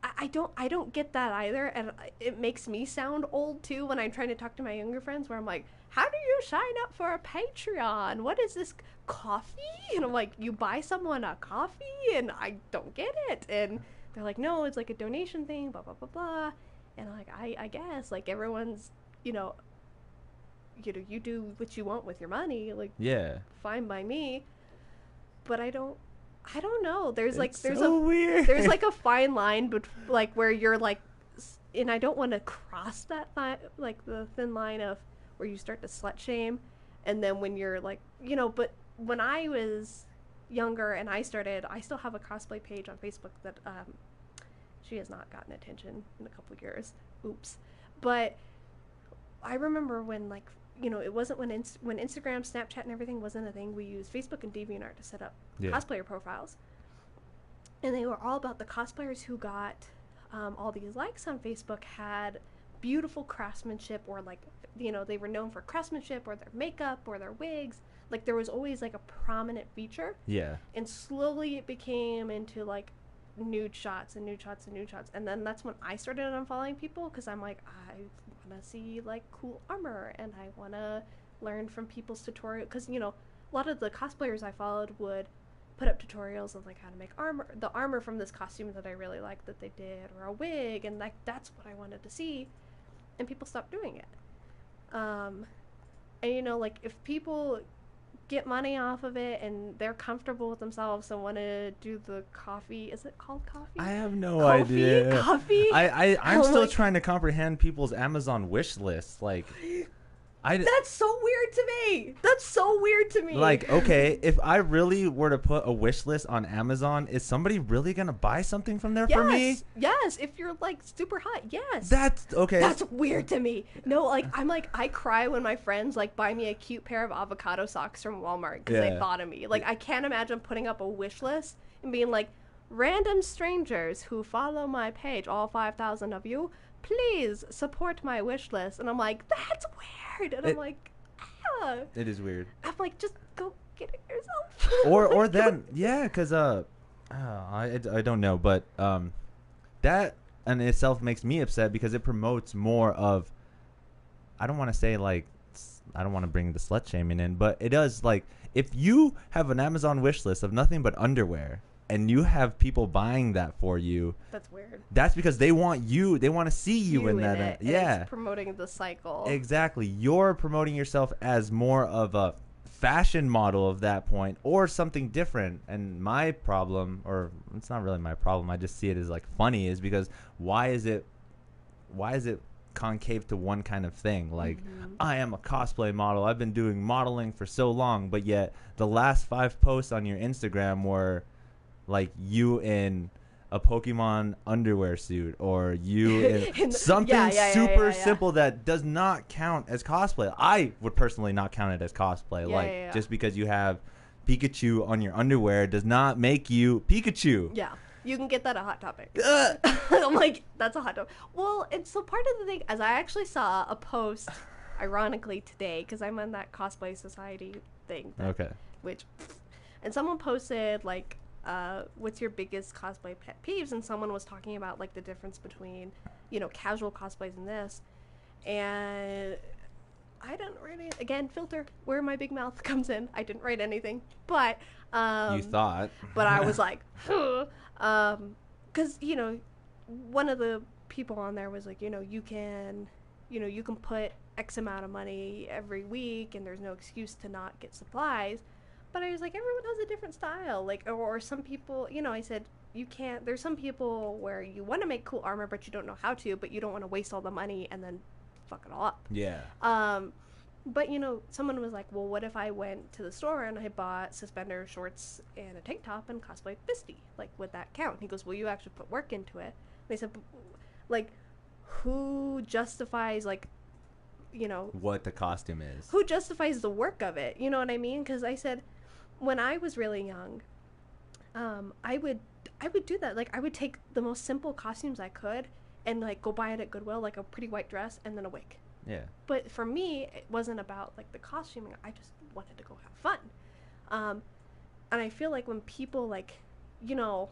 I don't get that either, and it makes me sound old too when I'm trying to talk to my younger friends, where I'm like, how do you sign up for a Patreon? What is this, coffee? And I'm like, you buy someone a coffee? And I don't get it. And they're like, no, it's like a donation thing, blah blah blah blah. And I'm like, I guess, like, everyone's, you do what you want with your money, like, yeah, fine by me. But I don't know. There's weird. There's like a fine line, but like where you're like, and I don't want to cross that like the thin line of where you start to slut shame, and then when you're like, But when I was younger and I still have a cosplay page on Facebook that she has not gotten attention in a couple of years. Oops. But I remember when, like, it wasn't when Instagram, Snapchat, and everything wasn't a thing. We used Facebook and DeviantArt to set up cosplayer profiles. And they were all about the cosplayers who got all these likes on Facebook had beautiful craftsmanship, or, like, they were known for craftsmanship or their makeup or their wigs. Like, there was always, like, a prominent feature. Yeah. And slowly it became into, like, nude shots and nude shots and nude shots. And then that's when I started unfollowing people, because I'm like, I want to see, like, cool armor, and I want to learn from people's tutorial, because a lot of the cosplayers I followed would put up tutorials of, like, how to make the armor from this costume that I really liked that they did, or a wig, and, like, that's what I wanted to see, and people stopped doing it. And like, if people get money off of it and they're comfortable with themselves and want to do the coffee, is it called coffee? I have no idea. Coffee? I'm still trying to comprehend people's Amazon wish lists. Like, that's so weird to me. That's so weird to me. Like, okay, if I really were to put a wish list on Amazon, is somebody really gonna buy something from there for me? Yes, if you're, like, super hot, yes. That's okay. That's weird to me. No, like, I cry when my friends, like, buy me a cute pair of avocado socks from Walmart because they thought of me. Like, I can't imagine putting up a wish list and being like, random strangers who follow my page, all 5,000 of you, please support my wish list. And I'm like, that's weird. And I'm like, it is weird. I'm like, just go get it yourself. or then, yeah, because I don't know, but that in itself makes me upset, because it promotes more of, I don't want to say, like, I don't want to bring the slut shaming in, but it does. Like, if you have an Amazon wish list of nothing but underwear, and you have people buying that for you, that's weird. That's because they want to see you in that. It. Yeah, it's promoting the cycle. Exactly. You're promoting yourself as more of a fashion model of that point, or something different. And my problem, or it's not really my problem, I just see it as, like, funny, is because why is it concave to one kind of thing? Like, I am a cosplay model, I've been doing modeling for so long, but yet the last 5 posts on your Instagram were, like, you in a Pokemon underwear suit, or you in something super simple that does not count as cosplay. I would personally not count it as cosplay. Just because you have Pikachu on your underwear does not make you Pikachu. Yeah. You can get that at Hot Topic. I'm like, that's a Hot Topic. Well, and so part of the thing, as I actually saw a post, ironically today, because I'm on that cosplay society thing. And someone posted, like, what's your biggest cosplay pet peeves? And someone was talking about, like, the difference between, casual cosplays and this. And I didn't write it. Again, filter, where my big mouth comes in. I didn't write anything. But, you thought. But I was like, because, one of the people on there was like, you can you know, you can put X amount of money every week and there's no excuse to not get supplies. But I was like, everyone has a different style. Like, or some people, you know, I said, you can't, there's some people where you want to make cool armor, but you don't know how to, but you don't want to waste all the money and then fuck it all up. Yeah. But, you know, someone was like, well, what if I went to the store and I bought suspenders, shorts, and a tank top and cosplayed Fisty? Like, would that count? He goes, well, you actually put work into it. And I said, like, who justifies, like, you know, what the costume is? Who justifies the work of it? You know what I mean? Because I said, when I was really young, I would do that. Like, I would take the most simple costumes I could and, like, go buy it at Goodwill, like a pretty white dress and then a wig. Yeah. But for me, it wasn't about, like, the costuming. I just wanted to go have fun. And I feel like when people, like, you know,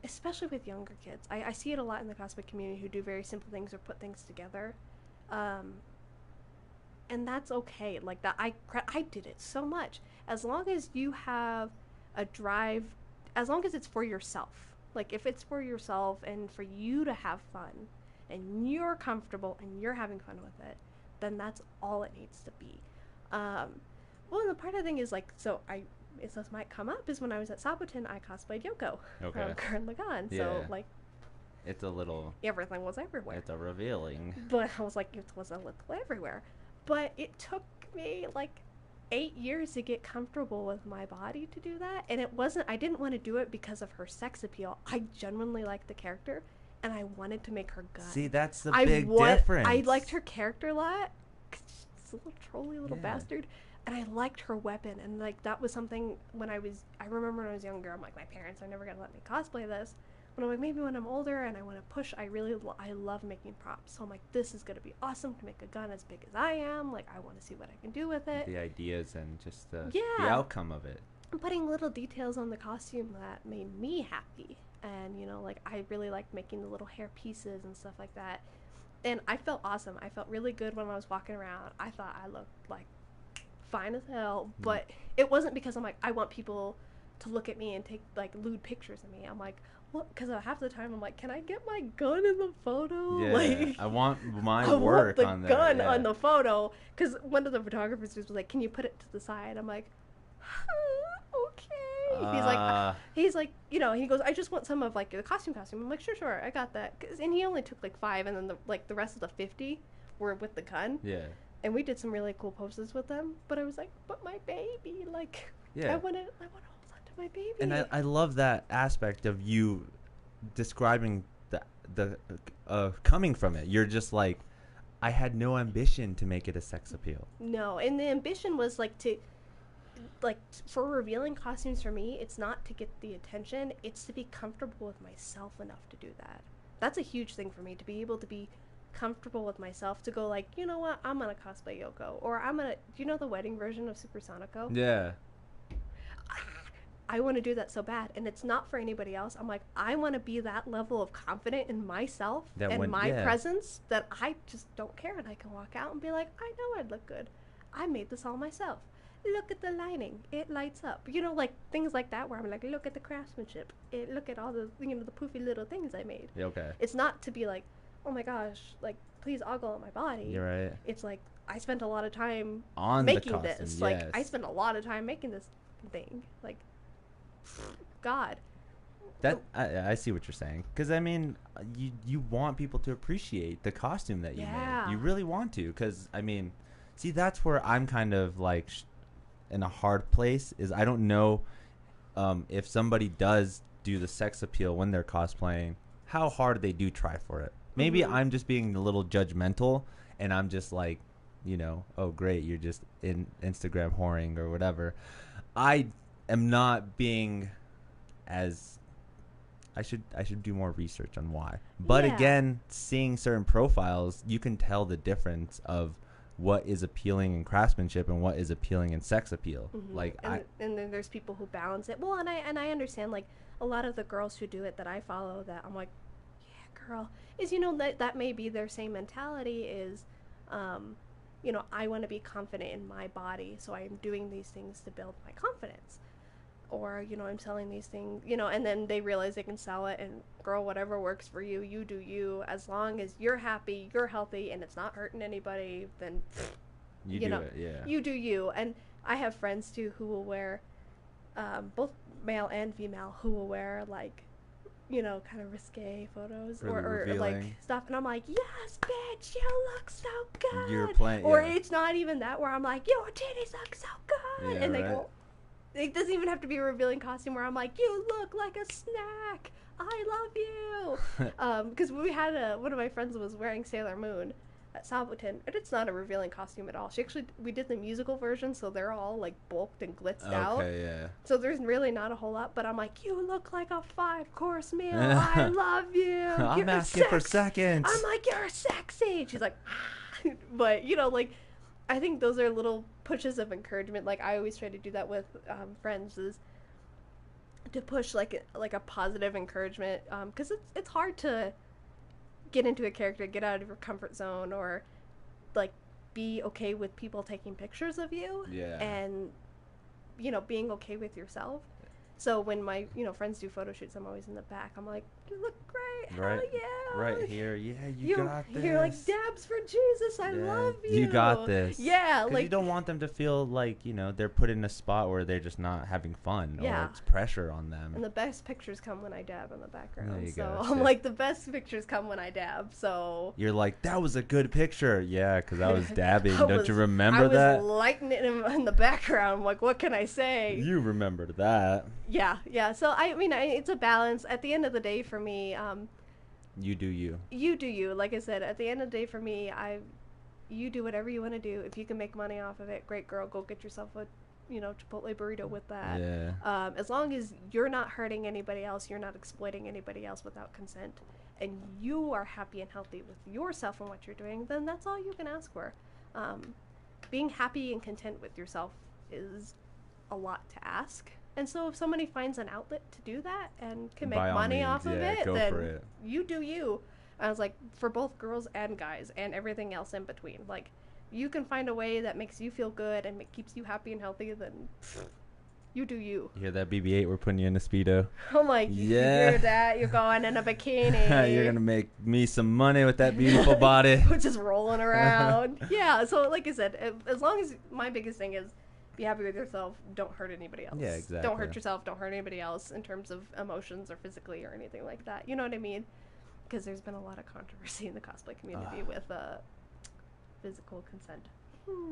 especially with younger kids, I see it a lot in the cosplay community who do very simple things or put things together. And that's okay. Like, that I did it so much. As long as you have a drive, as long as it's for yourself. Like, if it's for yourself and for you to have fun and you're comfortable and you're having fun with it, then that's all it needs to be. Well, and the part of the thing is, like, so this might come up, is when I was at Sabotin, I cosplayed Yoko from Gurren Lagann. Yeah. So, like, it's a little, everything was everywhere. It's a revealing. But I was like, it was a little everywhere. But it took me, like, 8 years to get comfortable with my body to do that. And it wasn't, I didn't want to do it because of her sex appeal. I genuinely liked the character, and I wanted to make her gun. See, that's the big difference. I liked her character a lot. She's a little trolly little bastard. And I liked her weapon. And, like, that was something when I remember when I was younger, I'm like, my parents are never going to let me cosplay this. But I'm like, maybe when I'm older and I want to push, I love making props. So I'm like, this is going to be awesome to make a gun as big as I am. Like, I want to see what I can do with it. The ideas and just the outcome of it. I'm putting little details on the costume that made me happy. And, you know, like, I really liked making the little hair pieces and stuff like that. And I felt awesome. I felt really good when I was walking around. I thought I looked, like, fine as hell. But it wasn't because I'm like, I want people to look at me and take, like, lewd pictures of me. I'm like, well, because half the time I'm like, can I get my gun in the photo? Yeah, like, I want my work on there. I want the gun on the photo. Because one of the photographers was like, can you put it to the side? I'm like, okay. He's like, you know, he goes, I just want some of, like, the costume. I'm like, sure, I got that. And he only took, like, 5, and then, the rest of the 50 were with the gun. Yeah. And we did some really cool poses with them. But I was like, but my baby, like, I want to hold on to my baby. And I love that aspect of you describing the coming from it. You're just like, I had no ambition to make it a sex appeal. No, and the ambition was, like, for revealing costumes for me, it's not to get the attention, it's to be comfortable with myself enough to do that. That's a huge thing for me, to be able to be comfortable with myself, to go, like, you know what, I'm gonna cosplay Yoko, or I'm gonna, do you know the wedding version of Supersonico? Yeah. I want to do that so bad, and it's not for anybody else. I'm like, I want to be that level of confident in myself and my presence that I just don't care, and I can walk out and be like, I know I'd look good. I made this all myself. Look at the lining. It lights up. You know, like, things like that where I'm like, look at the craftsmanship. Look at all the, you know, the poofy little things I made. Okay. It's not to be like, oh my gosh, like, please ogle at my body. You're right. It's like, I spent a lot of time on making the costume, this. yes. Like, I spent a lot of time making this thing. Like, God. That I see what you're saying, because I mean, you want people to appreciate the costume that you made. You really want to, because I mean, see, that's where I'm kind of like in a hard place. Is I don't know if somebody does do the sex appeal when they're cosplaying, how hard they do try for it. Maybe I'm just being a little judgmental, and I'm just like, you know, oh great, you're just in Instagram whoring or whatever. I am not being as I should do more research on why. But again, seeing certain profiles, you can tell the difference of what is appealing in craftsmanship and what is appealing in sex appeal. Like, and then there's people who balance it. Well, and I understand, like, a lot of the girls who do it that I follow, that I'm like, yeah, girl, is, you know, that may be their same mentality is, you know, I want to be confident in my body, so I'm doing these things to build my confidence. or I'm selling these things, and then they realize they can sell it. And girl, whatever works for you, you do you. As long as you're happy, you're healthy, and it's not hurting anybody, then you do it. Yeah, you do you. And I have friends too who will wear, both male and female, who will wear like, kind of risque photos or like stuff, and I'm like, yes, bitch, you look so good. You're playing, or it's not even that, where I'm like, your titties look so good, and they go. It doesn't even have to be a revealing costume where I'm like, you look like a snack. I love you. Because we had one of my friends was wearing Sailor Moon at Sabotin, and it's not a revealing costume at all. We did the musical version, so they're all like bulked and glitzed out. Okay, yeah. So there's really not a whole lot, but I'm like, you look like a 5-course meal. I love you. I'm asking for seconds. I'm like, you're sexy. And she's like, but like, I think those are little pushes of encouragement. Like I always try to do that with friends, is to push like a positive encouragement, because it's hard to get into a character, get out of your comfort zone, or like be okay with people taking pictures of you, and being okay with yourself. So when my friends do photo shoots, I'm always in the back. I'm like, you look great. Right. Hell yeah. Right here. Yeah, you got this. You're like, dabs for Jesus. I love you. You got this. Yeah. Like, you don't want them to feel like, they're put in a spot where they're just not having fun, or it's pressure on them. And the best pictures come when I dab in the background. There you so go. I'm like, the best pictures come when I dab. So you're like, that was a good picture. Yeah, because I was dabbing. Don't you remember that? I was lighting it in the background. I'm like, what can I say? You remembered that. Yeah. So I mean, it's a balance. At the end of the day, for me, you do you. You do you. Like I said, at the end of the day, for me, you do whatever you want to do. If you can make money off of it, great, girl. Go get yourself a, Chipotle burrito with that. Yeah. As long as you're not hurting anybody else, you're not exploiting anybody else without consent, and you are happy and healthy with yourself and what you're doing, then that's all you can ask for. Being happy and content with yourself is a lot to ask. And so if somebody finds an outlet to do that and can make money off of it, then you do you. I was like, for both girls and guys and everything else in between. Like, you can find a way that makes you feel good and keeps you happy and healthy, then you do you. You hear that, BB-8? We're putting you in a Speedo. I'm like, you hear that? You're going in a bikini. You're going to make me some money with that beautiful body. Just rolling around. Yeah, so like I said, as long as my biggest thing is, be happy with yourself. Don't hurt anybody else. Yeah, exactly. Don't hurt yourself. Don't hurt anybody else in terms of emotions or physically or anything like that. You know what I mean? Because there's been a lot of controversy in the cosplay community with physical consent.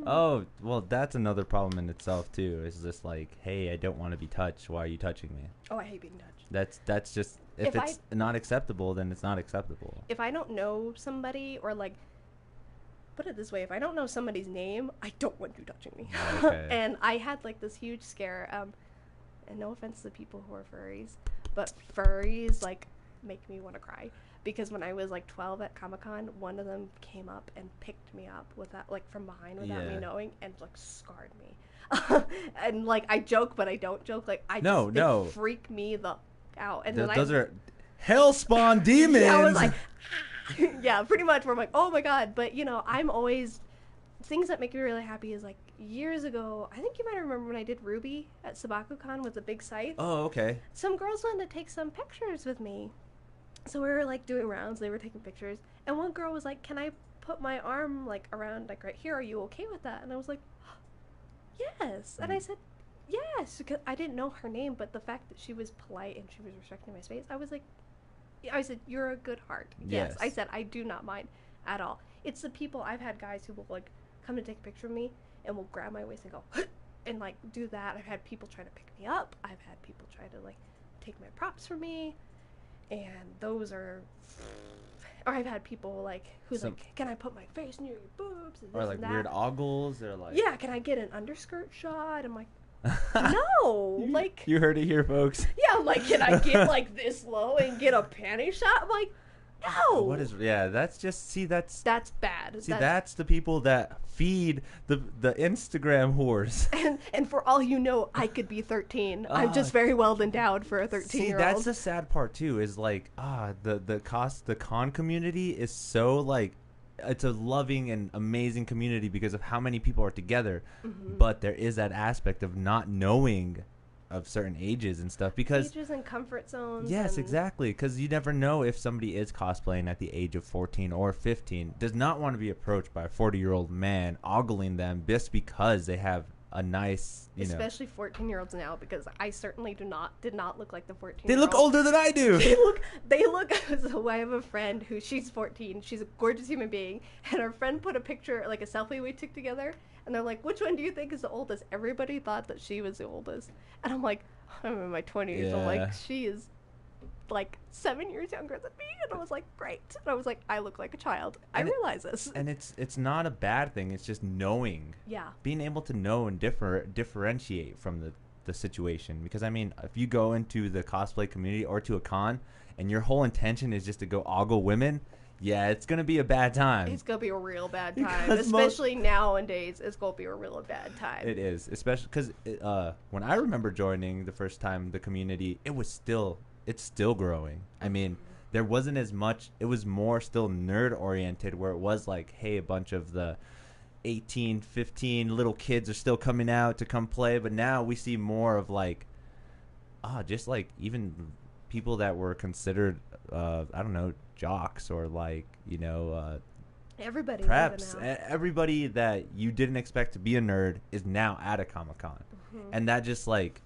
Oh, well, that's another problem in itself too. It's just like, hey, I don't want to be touched. Why are you touching me? Oh, I hate being touched. That's just if it's not acceptable, then it's not acceptable. If I don't know somebody, or like, put it this way, if I don't know somebody's name, I don't want you touching me. Okay. And I had like this huge scare, and no offense to people who are furries, but furries like make me want to cry, because when I was like 12 at Comic-Con, one of them came up and picked me up like from behind without me knowing, and like scarred me. And like, I joke, but I don't joke. Like, they freak me the out. And those are hellspawn demons. Yeah, I was like, yeah, pretty much. Where I'm like, oh my god. But I'm always, things that make me really happy is like, years ago, I think you might remember when I did Ruby at SabakuCon with the big scythe. Oh, okay. Some girls wanted to take some pictures with me, so we were like doing rounds. They were taking pictures, and one girl was like, "Can I put my arm like around like right here? Are you okay with that?" And I was like, "Yes." And I said, "Yes," because I didn't know her name, but the fact that she was polite and she was respecting my space, I said, "You're a good heart." Yes. I said, "I do not mind at all." It's the people, I've had guys who will like come to take a picture of me and will grab my waist and go and like do that. I've had people try to pick me up. I've had people try to like take my props from me, and those are. Or I've had people like who's like, "Can I put my face near your boobs?" And this or like and that. weird ogles, or like, yeah, can I get an underskirt shot? I'm like, no, like, you heard it here, folks. Yeah, I'm like, can I get like this low and get a panty shot? I'm like, no. What is? Yeah, that's just that's bad. That's the people that feed the Instagram whores. And for all you know, I could be 13. I'm just very well endowed for a 13-year-old. See, that's the sad part too. Is like the con community is so like, it's a loving and amazing community because of how many people are together, but there is that aspect of not knowing of certain ages and stuff, because ages and comfort zones. yes, and exactly, because you never know if somebody is cosplaying at the age of 14 or 15, does not want to be approached by a 40-year-old man ogling them just because they have a nice, especially 14-year-olds now, because I certainly did not look like the 14. They look older than I do. They look. So I have a friend who, she's 14. She's a gorgeous human being, and our friend put a picture, like a selfie we took together, and they're like, "Which one do you think is the oldest?" Everybody thought that she was the oldest, and I'm like, I'm in my 20s. I'm like, she is like 7 years younger than me, and I was like, great. And I was like, I look like a child. I realize this. And it's not a bad thing. It's just knowing. Yeah. Being able to know and differentiate from the situation. Because, I mean, if you go into the cosplay community or to a con and your whole intention is just to go ogle women, yeah, it's going to be a bad time. It's going to be a real bad time. Especially nowadays, it's going to be a real bad time. It is. Especially because when I remember joining the first time the community, it's still growing. I mean, there wasn't as much. It was more still nerd oriented, where it was like, hey, a bunch of the 18, 15 little kids are still coming out to come play. But now we see more of like, just like even people that were considered, I don't know, jocks or like, everybody preps. Everybody that you didn't expect to be a nerd is now at a Comic-Con. And that just like,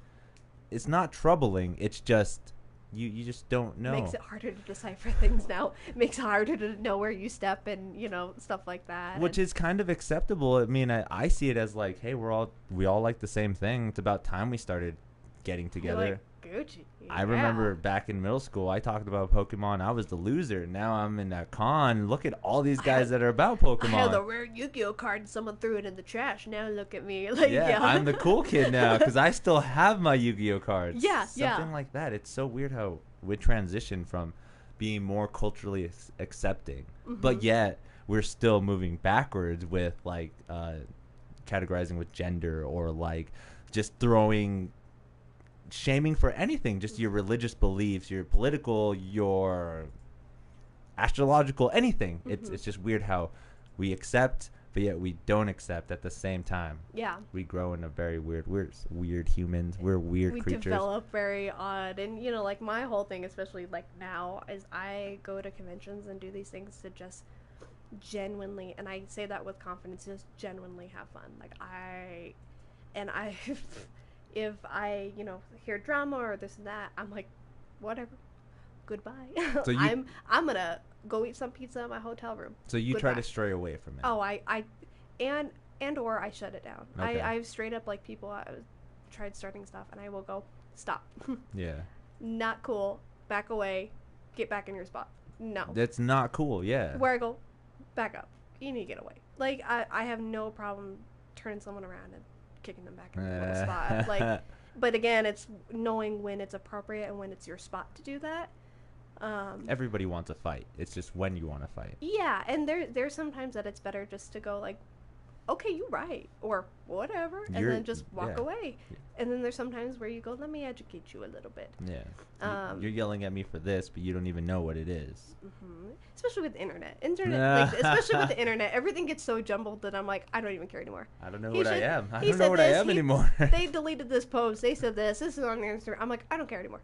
it's not troubling. It's just, you just don't know. Makes it harder to decipher things now. It makes it harder to know where you step and, stuff like that. Which is kind of acceptable. I mean, I see it as like, hey, we all like the same thing. It's about time we started getting together. Like, Gucci. Yeah. I remember back in middle school, I talked about Pokemon. I was the loser. Now I'm in a con. Look at all these guys that are about Pokemon. I had the rare Yu-Gi-Oh card and someone threw it in the trash. Now look at me. Like, yeah. I'm the cool kid now because I still have my Yu-Gi-Oh cards. Yeah, Something like that. It's so weird how we transition from being more culturally accepting, but yet we're still moving backwards with like categorizing with gender or like just throwing shaming for anything, just your religious beliefs, your political, your astrological, anything. It's just weird how we accept, but yet we don't accept at the same time. Yeah. We grow in a very weird humans. We're weird creatures. We develop very odd. And, like my whole thing, especially like now, is I go to conventions and do these things to just genuinely, and I say that with confidence, just genuinely have fun. Like if I, hear drama or this and that, I'm like, whatever, goodbye. So I'm gonna go eat some pizza in my hotel room. So you try to stray away from it. Oh, or I shut it down. Okay. I've straight up, like, people, I tried starting stuff and I will go, stop. Yeah. Not cool. Back away. Get back in your spot. No. That's not cool. Yeah. Where I go, back up. You need to get away. Like, I have no problem turning someone around and kicking them back in the spot. Like, but again, it's knowing when it's appropriate and when it's your spot to do that. Everybody wants a fight. It's just when you want to fight. Yeah, and there's sometimes that it's better just to go like, okay, you're right, or whatever, and then just walk away. And then there's sometimes where you go, let me educate you a little bit. Yeah. You're yelling at me for this, but you don't even know what it is. Especially with the internet. Like, especially with the internet, everything gets so jumbled that I'm like, I don't even care anymore. I don't know what I am. I don't know what I am anymore. They deleted this post. They said this. This is on their Instagram. I'm like, I don't care anymore.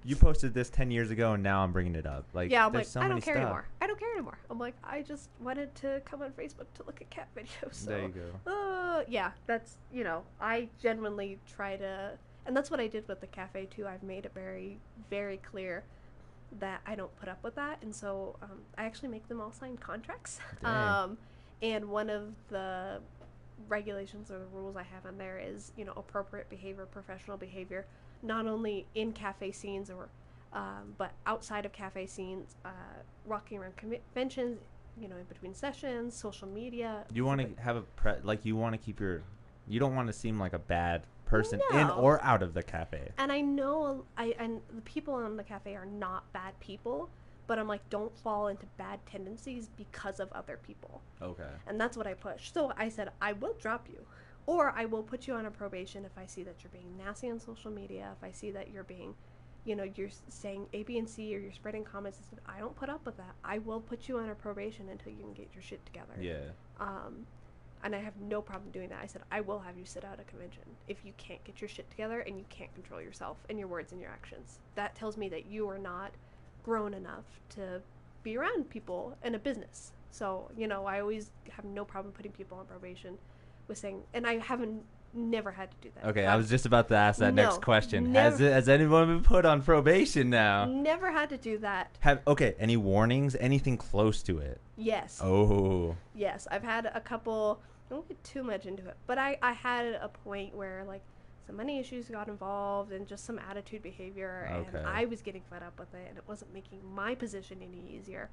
You posted this 10 years ago, and now I'm bringing it up. Like, yeah, I'm like, I don't care anymore. I don't care anymore. I'm like, I just wanted to come on Facebook to look at cat videos. So, there you go. Yeah, that's, I genuinely try to, and that's what I did with the cafe too. I've made it very, very clear that I don't put up with that, and so I actually make them all sign contracts. And one of the regulations or the rules I have in there is, appropriate behavior, professional behavior, not only in cafe scenes or but outside of cafe scenes, walking around conventions, in between sessions, social media. You want to have you want to keep you don't want to seem like a bad person in or out of the cafe. And I know and the people in the cafe are not bad people, but I'm like, don't fall into bad tendencies because of other people. Okay. And that's what I push. So I said, I will drop you, or I will put you on a probation if I see that you're being nasty on social media, if I see that you're being, you're saying A, B, and C, or you're spreading comments. I don't put up with that. I will put you on a probation until you can get your shit together. Yeah. and I have no problem doing that. I said, I will have you sit out a convention if you can't get your shit together and you can't control yourself and your words and your actions. That tells me that you are not grown enough to be around people in a business. So, you know, I always have no problem putting people on probation with saying, and I haven't never had to do that. Okay, I was just about to ask that next question. Never, Has anyone been put on probation now? Never had to do that. Okay, any warnings? Anything close to it? Yes. Oh. Yes, I've had a couple. I won't get too much into it, but I had a point where, like, some money issues got involved and just some attitude behavior, Okay. and I was getting fed up with it, and it wasn't making my position any easier.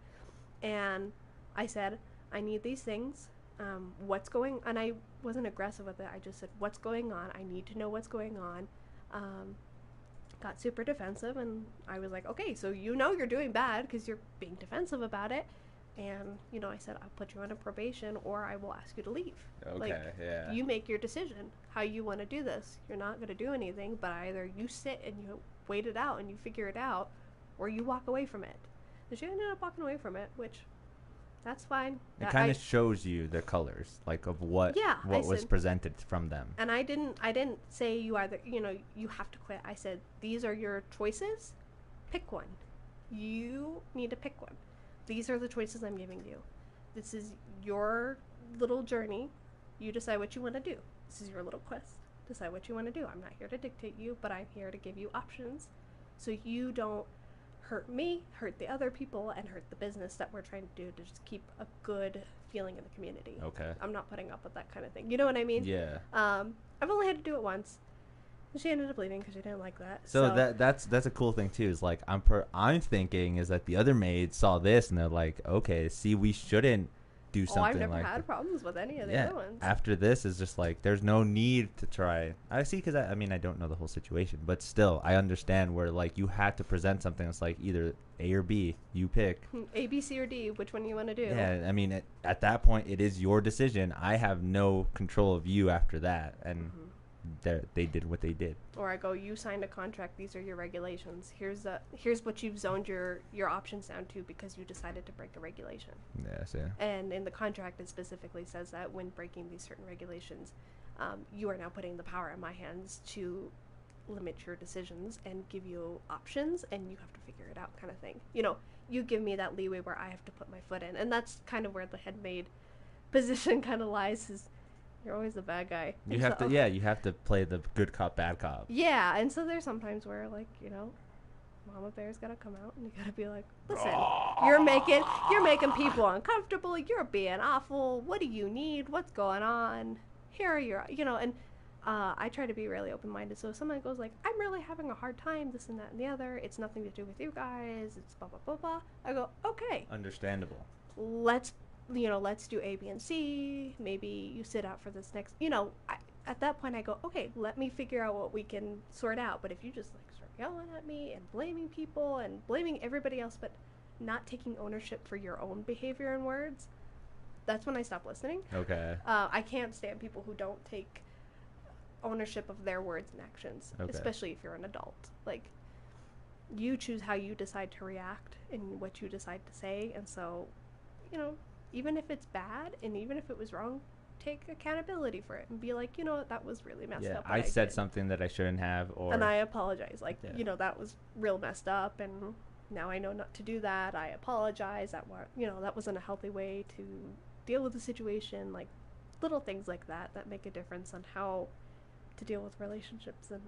And I said, I need these things. What's going, and I wasn't aggressive with it. I just said, what's going on? I need to know what's going on. Got super defensive, and I was like, okay, so you know you're doing bad because you're being defensive about it. And, you know, I said, I'll put you on a probation or I will ask you to leave. Okay, like, yeah. You make your decision how you want to do this. You're not going to do anything, but either you sit and you wait it out and you figure it out, or you walk away from it. And she ended up walking away from it, which, that's fine. It kind of shows you the colors, like, of what was presented from them. And I didn't say you either, you know, you have to quit. I said, these are your choices. Pick one. You need to pick one. These are the choices I'm giving you. This is your little journey. You decide what you want to do. This is your little quest. Decide what you want to do. I'm not here to dictate you, but I'm here to give you options so you don't hurt me, hurt the other people, and hurt the business that we're trying to do to just keep a good feeling in the community. Okay. I'm not putting up with that kind of thing. You know what I mean? Yeah. I've only had to do it once. And she ended up leaving because she didn't like that. So that's a cool thing too. Is like I'm thinking is that the other maids saw this and they're like, okay, see, we shouldn't do something like. I've never had problems with any of the other ones. After this is just like there's no need to try. I see, because I mean I don't know the whole situation, but still I understand where like you had to present something that's like either A or B. You pick A, B, C, or D. Which one you want to do? Yeah, I mean at that point it is your decision. I have no control of you after that, and they did what they did. Or I go, you signed a contract. These are your regulations. Here's what you've zoned your options down to because you decided to break a regulation. Yes, yeah. And in the contract, it specifically says that when breaking these certain regulations, you are now putting the power in my hands to limit your decisions and give you options, and you have to figure it out, kind of thing. You know, you give me that leeway where I have to put my foot in, and that's kind of where the head maid position kind of lies. Is you're always the bad guy. You have to play the good cop, bad cop. Yeah, and so there's sometimes where, like, you know, Mama Bear's gotta come out and you gotta be like, listen, you're making people uncomfortable, you're being awful, what do you need, what's going on, here are your, you know, and I try to be really open-minded, so if someone goes like, I'm really having a hard time, this and that and the other, it's nothing to do with you guys, it's blah, blah, blah, blah, I go, okay. Understandable. Let's do A, B, and C. Maybe you sit out for this next, you know, at that point I go, okay, let me figure out what we can sort out. But if you just like start yelling at me and blaming people and blaming everybody else, but not taking ownership for your own behavior and words, that's when I stop listening. Okay. I can't stand people who don't take ownership of their words and actions, especially if you're an adult. Like, you choose how you decide to react and what you decide to say, and so, you know, even if it's bad and even if it was wrong, take accountability for it and be like, you know what, that was really messed up. I said something that I shouldn't have, and I apologize. Like, you know, that was real messed up, and now I know not to do that. I apologize. That wasn't a healthy way to deal with the situation. Like, little things like that make a difference on how to deal with relationships and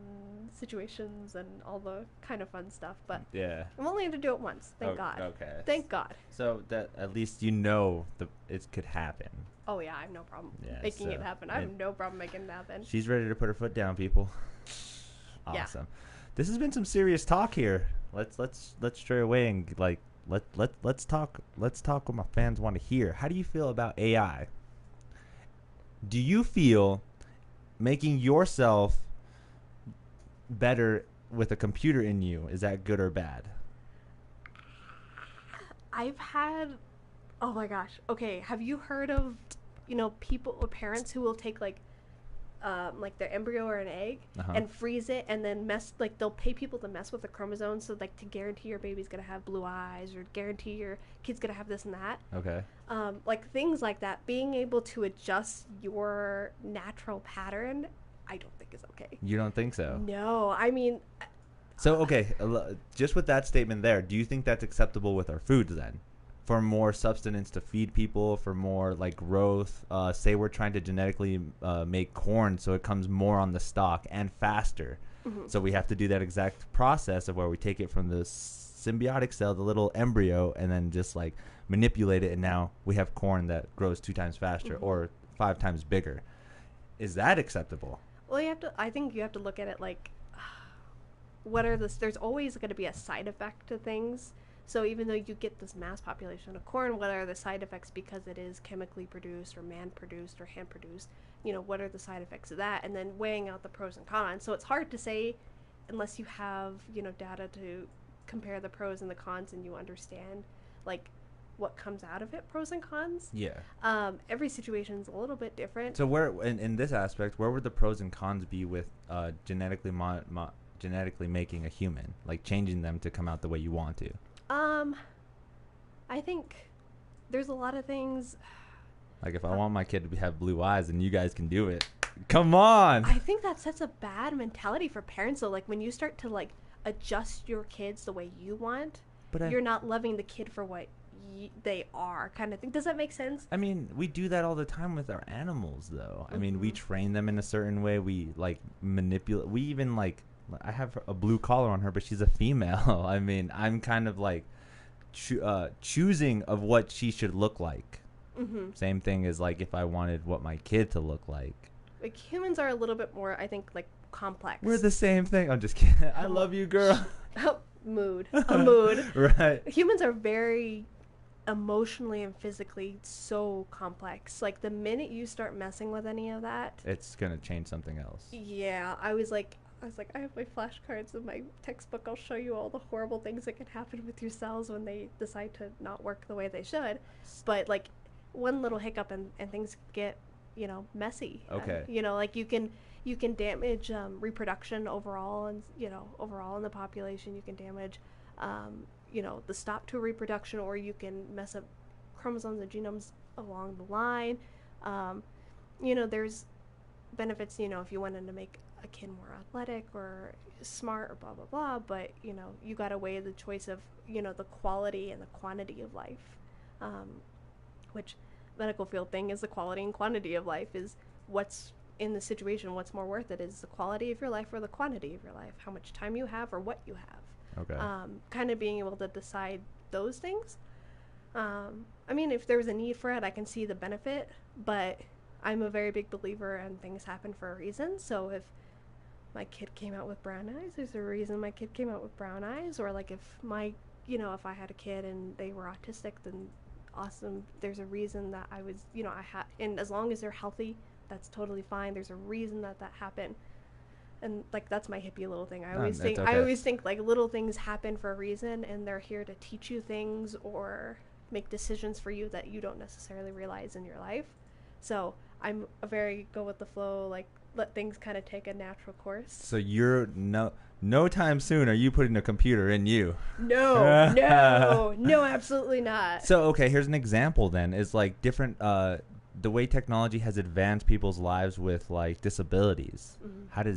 situations and all the kind of fun stuff. But yeah, I'm only going to do it once. Thank God. Okay. Thank God. So that at least you know it could happen. Oh yeah, I have no problem making it happen. I have no problem making it happen. She's ready to put her foot down, people. Awesome. Yeah. This has been some serious talk here. Let's stray away and like let's talk what my fans want to hear. How do you feel about AI? Do you feel making yourself better with a computer in you, is that good or bad? I've had, oh my gosh, okay, have you heard of, you know, people or parents who will take like like their embryo or an egg and freeze it, and then they'll pay people to mess with the chromosomes, so like to guarantee your baby's gonna have blue eyes or guarantee your kid's gonna have this and that. Okay. Like things like that, being able to adjust your natural pattern, I don't think is okay. You don't think so? No, I mean. So, okay, just with that statement there, do you think that's acceptable with our foods then? For more substance to feed people, for more like growth, say we're trying to genetically make corn so it comes more on the stalk and faster. So we have to do that exact process of where we take it from the symbiotic cell, the little embryo, and then just like manipulate it, and now we have corn that grows 2 times faster or 5 times bigger. Is that acceptable? Well, I think you have to look at it like, there's always going to be a side effect to things. So even though you get this mass population of corn, what are the side effects because it is chemically produced or man-produced or hand-produced? You know, what are the side effects of that? And then weighing out the pros and cons. So it's hard to say unless you have, you know, data to compare the pros and the cons and you understand, like, what comes out of it, pros and cons. Yeah. Every situation's a little bit different. So where, in this aspect, where would the pros and cons be with genetically making a human? Like, changing them to come out the way you want to? I think there's a lot of things. Like, if I want my kid to have blue eyes, and you guys can do it. Come on! I think that sets a bad mentality for parents, though. Like, when you start to, like, adjust your kids the way you want, you're not loving the kid for what they are, kind of thing. Does that make sense? I mean, we do that all the time with our animals, though. I mean, we train them in a certain way. We, like, manipulate. We even, like, I have a blue collar on her, but she's a female. I mean, I'm kind of, like, choosing of what she should look like. Same thing as, like, if I wanted what my kid to look like. Like, humans are a little bit more, I think, like, complex. We're the same thing. I'm just kidding. I love you, girl. Mood. A mood. Right. Humans are very emotionally and physically so complex. Like, the minute you start messing with any of that, it's going to change something else. Yeah. I was like, I have my flashcards in my textbook. I'll show you all the horrible things that can happen with your cells when they decide to not work the way they should. But, like, one little hiccup and things get, you know, messy. Okay. You know, like, you can damage reproduction overall, and, you know, overall in the population. You can damage, you know, the stop to reproduction, or you can mess up chromosomes and genomes along the line. You know, there's benefits, you know, if you wanted to make a kid more athletic or smart or blah blah blah, but, you know, you got to weigh the choice of, you know, the quality and the quantity of life, which medical field thing is the quality and quantity of life is what's in the situation, what's more worth it, is the quality of your life or the quantity of your life, how much time you have or what you have. Okay. Kind of being able to decide those things. I mean, if there was a need for it, I can see the benefit, but I'm a very big believer in things happen for a reason. So if my kid came out with brown eyes, there's a reason my kid came out with brown eyes. Or, like, if if I had a kid and they were autistic, then awesome, there's a reason that I was, you know, and as long as they're healthy, that's totally fine. There's a reason that happened. And, like, that's my hippie little thing. I always think like little things happen for a reason, and they're here to teach you things or make decisions for you that you don't necessarily realize in your life. So I'm a very go with the flow, like, let things kind of take a natural course. So you're no time soon are you putting a computer in you? No, absolutely not. So, okay, here's an example then. Is, like, different, the way technology has advanced people's lives with, like, disabilities. How do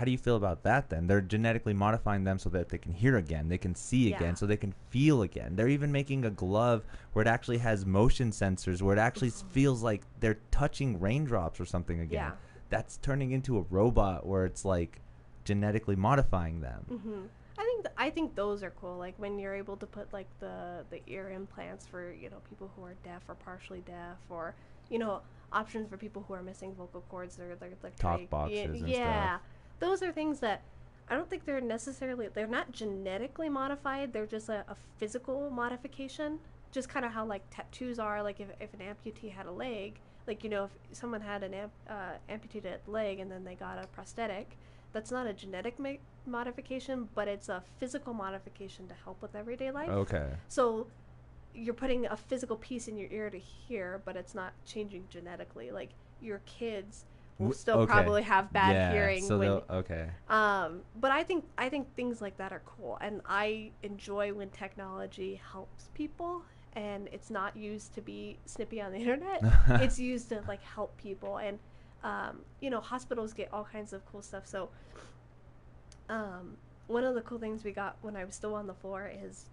you feel about that then? They're genetically modifying them so that they can hear again, they can see again, so they can feel again. They're even making a glove where it actually has motion sensors, where it actually feels like they're touching raindrops or something again. That's turning into a robot where it's, like, genetically modifying them. I think those are cool. Like, when you're able to put, like, the ear implants for, you know, people who are deaf or partially deaf, or, you know, options for people who are missing vocal cords. They're like talk boxes and stuff. Those are things that I don't think they're not genetically modified. They're just a physical modification. Just kind of how, like, tattoos are. Like, if an amputee had a leg, like, you know, if someone had an amputated leg and then they got a prosthetic, that's not a genetic modification, but it's a physical modification to help with everyday life. Okay. So you're putting a physical piece in your ear to hear, but it's not changing genetically. Like, your kids will still probably have bad hearing. So when, okay. But I think things like that are cool, and I enjoy when technology helps people, and it's not used to be snippy on the internet. It's used to like help people, and you know, hospitals get all kinds of cool stuff. So one of the cool things we got when I was still on the floor is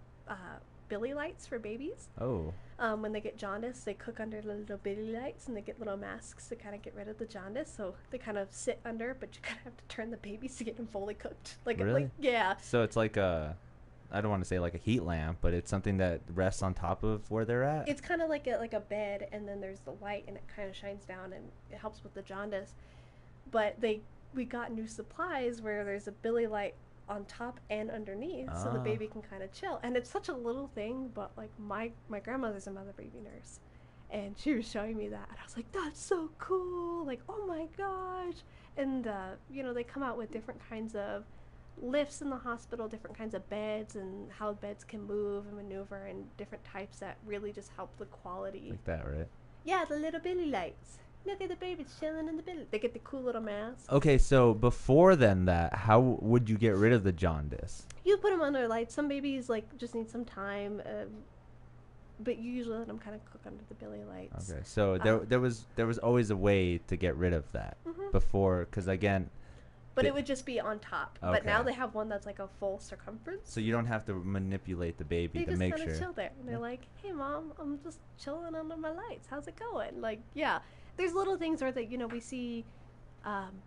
billy lights for babies. Oh. When they get jaundice, they cook under little billy lights, and they get little masks to kind of get rid of the jaundice. So they kind of sit under, but you kind of have to turn the babies to get them fully cooked. Really? Yeah. So it's like I don't want to say like a heat lamp, but it's something that rests on top of where they're at. It's kind of like a bed, and then there's the light, and it kind of shines down, and it helps with the jaundice. But we got new supplies where there's a billy light on top and underneath, so the baby can kind of chill. And it's such a little thing, but like my grandmother's a mother baby nurse, and she was showing me that, and I was like, that's so cool, like, oh my gosh. And you know, they come out with different kinds of lifts in the hospital, different kinds of beds, and how beds can move and maneuver, and different types that really just help the quality. Like that, right? Yeah, the little billy lights. Look at the babies chilling in the billy. They get the cool little mask. Okay, so before then, how would you get rid of the jaundice? You put them under lights. Some babies like just need some time, but you usually let them kind of cook under the billy lights. Okay, so there was always a way to get rid of that before, because again. But it would just be on top. Okay. But now they have one that's like a full circumference. So you don't have to manipulate the baby they to make just sure. kind of chill there. And they're like, hey, Mom, I'm just chilling under my lights. How's it going? Like, yeah. There's little things where that, you know, we see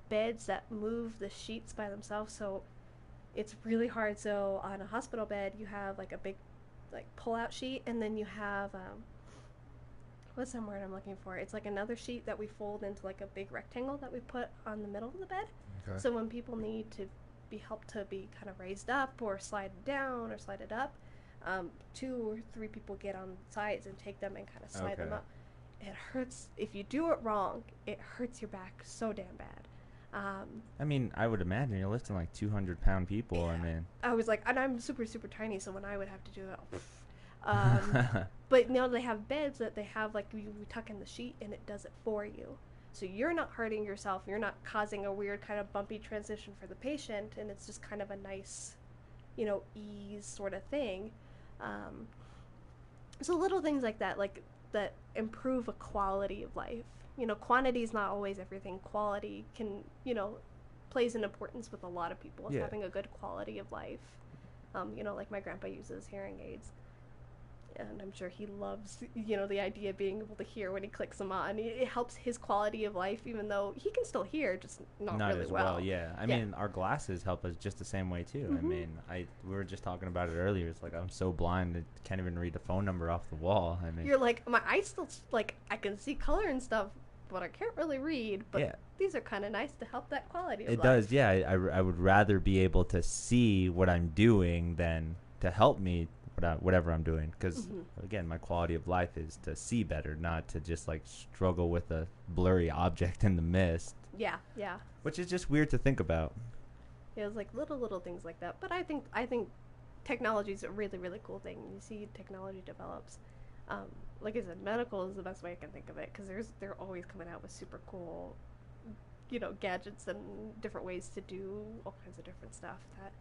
beds that move the sheets by themselves. So it's really hard. So on a hospital bed, you have like a big like pull-out sheet. And then you have, what's the word I'm looking for? It's like another sheet that we fold into like a big rectangle that we put on the middle of the bed. Okay. So when people need to be helped to be kind of raised up or slide down or slide it up, 2 or 3 people get on sides and take them and kind of slide them up. It hurts. If you do it wrong, it hurts your back so damn bad. I mean, I would imagine you're lifting like 200-pound people. Yeah. I mean, I was like, and I'm super, super tiny, so when I would have to do it, but now they have beds that they have like we tuck in the sheet and it does it for you. So you're not hurting yourself. You're not causing a weird kind of bumpy transition for the patient, and it's just kind of a nice, you know, ease sort of thing. So little things like that improve a quality of life. You know, quantity is not always everything. Quality can, you know, plays an importance with a lot of people. Yeah. Having a good quality of life. You know, like my grandpa uses hearing aids. And I'm sure he loves, you know, the idea of being able to hear when he clicks them on. It helps his quality of life, even though he can still hear, just not really as well. Yeah, I mean, our glasses help us just the same way too. I mean, we were just talking about it earlier. It's like I'm so blind, I can't even read the phone number off the wall. I mean, you're like, my eyes still like I can see color and stuff, but I can't really read. But these are kind of nice to help that quality of life. It does, yeah. I would rather be able to see what I'm doing than to help me whatever I'm doing, because again, my quality of life is to see better, not to just like struggle with a blurry object in the mist. Yeah. Which is just weird to think about. Yeah, it was like little things like that. But I think technology is a really, really cool thing. You see technology develops. Like I said, medical is the best way I can think of it, because they're always coming out with super cool, you know, gadgets and different ways to do all kinds of different stuff that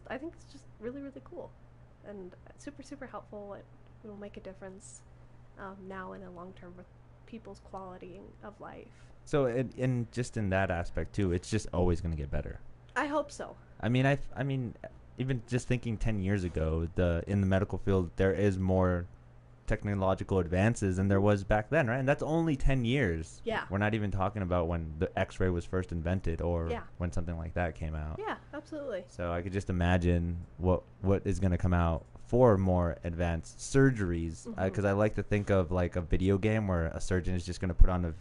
I think it's just really, really cool and super, super helpful. It will make a difference now and in long term with people's quality of life. So in just in that aspect too, it's just always going to get better. I hope so. I mean, even just thinking 10 years ago, in the medical field, there is more technological advances than there was back then, right? And that's only 10 years. Yeah. We're not even talking about when the X-ray was first invented or when something like that came out. Yeah, absolutely. So I could just imagine what is going to come out for more advanced surgeries, because I like to think of like a video game where a surgeon is just going to put on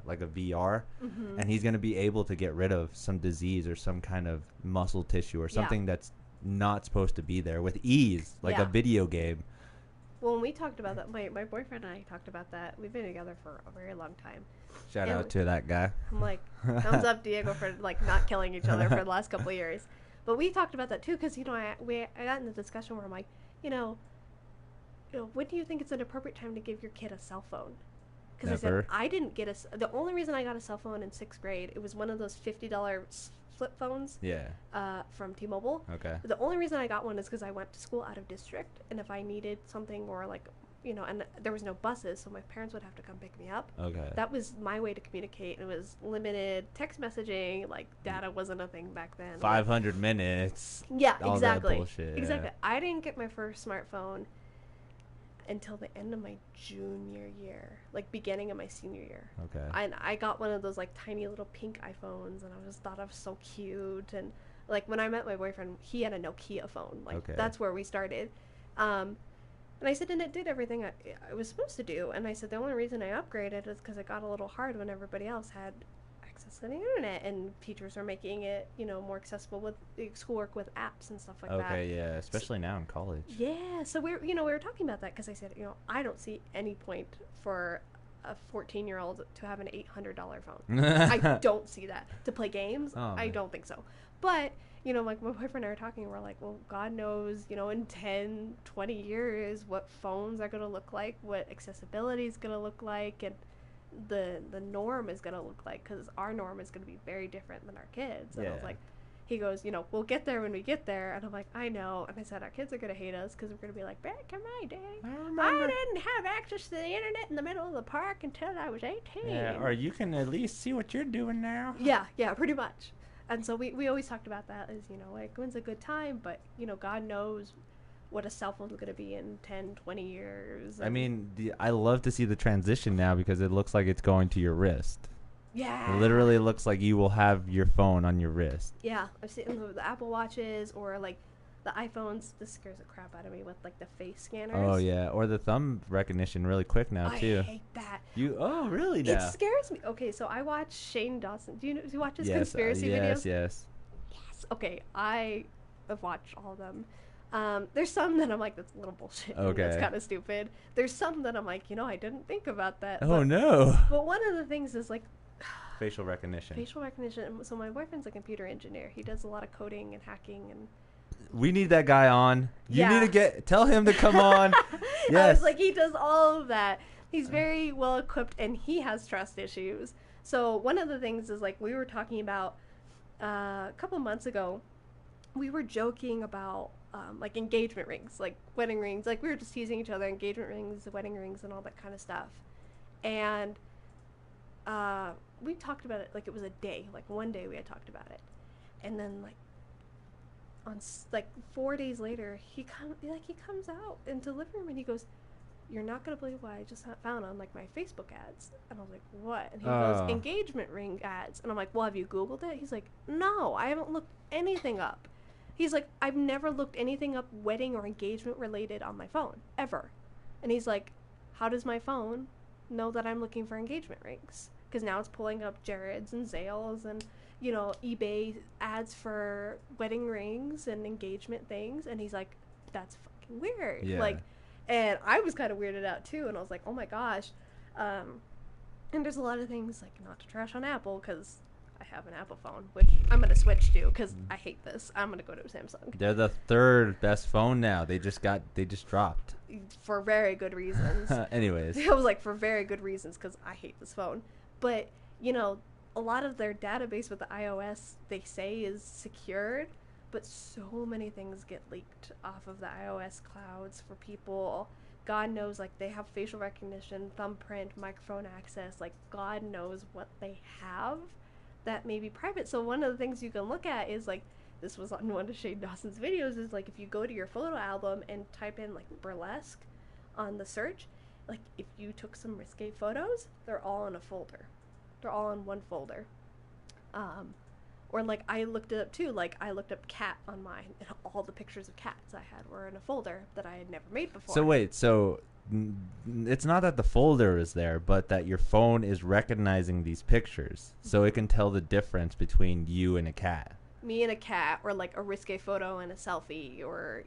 like a VR, and he's going to be able to get rid of some disease or some kind of muscle tissue or something that's not supposed to be there with ease, like a video game. Well, when we talked about that, my boyfriend and I talked about that. We've been together for a very long time. Shout out to that guy. I'm like, thumbs up, Diego, for like not killing each other for the last couple of years. But we talked about that too, because you know, I got in the discussion where I'm like, you know, when do you think it's an appropriate time to give your kid a cell phone? Because I said I didn't get the only reason I got a cell phone in 6th grade, it was one of those $50 flip phones. Yeah. From T-Mobile. Okay. The only reason I got one is because I went to school out of district, and if I needed something or like, and there was no buses, so my parents would have to come pick me up. Okay. That was my way to communicate. It was limited text messaging. Like data wasn't a thing back then. 500 minutes. Yeah, all exactly. That bullshit, exactly. Yeah. I didn't get my first smartphone until the end of my junior year, like beginning of my senior year. Okay. And I got one of those like tiny little pink iPhones, and I just thought I was so cute. And like when I met my boyfriend, he had a Nokia phone. Like that's where we started. And I said, and it did everything I was supposed to do. And I said, the only reason I upgraded is because it got a little hard when everybody else had access to the internet, and teachers are making it, more accessible with schoolwork with apps and stuff like that. Okay, yeah, especially now in college. Yeah, so we were talking about that because I said, I don't see any point for a 14-year-old to have an $800 phone. I don't see that. To play games, I don't think so. But, like my boyfriend and I were talking, we're like, well, God knows, in 10, 20 years, what phones are going to look like, what accessibility is going to look like, and the norm is going to look like, because our norm is going to be very different than our kids. And I was like, he goes, we'll get there when we get there. And I'm like, I know. And I said, our kids are going to hate us because we're going to be like, back in my day, I didn't have access to the internet in the middle of the park until I was 18. Yeah, or you can at least see what you're doing now. Yeah, pretty much. And so we always talked about that as, like, when's a good time? But, God knows what a cell phone's going to be in 10, 20 years. I mean, I love to see the transition now because it looks like it's going to your wrist. Yeah. It literally looks like you will have your phone on your wrist. Yeah. I've seen the Apple Watches or, like, the iPhones. This scares the crap out of me with, like, the face scanners. Oh, yeah. Or the thumb recognition really quick now, too. I hate that. Oh, really now? It scares me. Okay, so I watch Shane Dawson. Do you watch his conspiracy videos? Yes. Okay, I have watched all of them. There's some that I'm like, that's a little bullshit. Okay. That's kind of stupid. There's some that I'm like, I didn't think about that. Oh, no. But one of the things is, like, facial recognition. Facial recognition. So my boyfriend's a computer engineer. He does a lot of coding and hacking and... We need that guy on. You need to tell him to come on. Yes. I was like, he does all of that. He's very well equipped, and he has trust issues. So one of the things is, like, we were talking about a couple months ago, we were joking about like engagement rings, like wedding rings. Like we were just teasing each other, engagement rings, wedding rings, and all that kind of stuff. And we talked about it like it was a day. Like one day we had talked about it, and then like on like 4 days later, he comes out into the living room and he goes, "You're not gonna believe what I just found on like my Facebook ads." And I was like, "What?" And he goes, "Engagement ring ads." And I'm like, "Well, have you Googled it?" He's like, "No, I haven't looked anything up." He's like, "I've never looked anything up wedding or engagement related on my phone ever." And he's like, "How does my phone know that I'm looking for engagement rings?" Because now it's pulling up Jared's and Zales and eBay ads for wedding rings and engagement things. And he's like, "That's fucking weird." Yeah. Like. And I was kind of weirded out too, and I was like, "Oh my gosh!" And there's a lot of things like not to trash on Apple because I have an Apple phone, which I'm gonna switch to because I hate this. I'm gonna go to Samsung. They're the third best phone now. They just dropped for very good reasons. Anyways, I was like, for very good reasons because I hate this phone. But a lot of their database with the iOS they say is secured. But so many things get leaked off of the iOS clouds for people. God knows, like, they have facial recognition, thumbprint, microphone access. Like, God knows what they have that may be private. So one of the things you can look at is, like, this was on one of Shane Dawson's videos, is, like, if you go to your photo album and type in, like, burlesque on the search, like, if you took some risque photos, they're all in a folder. They're all in one folder. Or, like, I looked it up, too. Like, I looked up cat on mine, and all the pictures of cats I had were in a folder that I had never made before. So, wait. So, it's not that the folder is there, but that your phone is recognizing these pictures. So, it can tell the difference between you and a cat. Me and a cat, or, like, a risque photo and a selfie, or,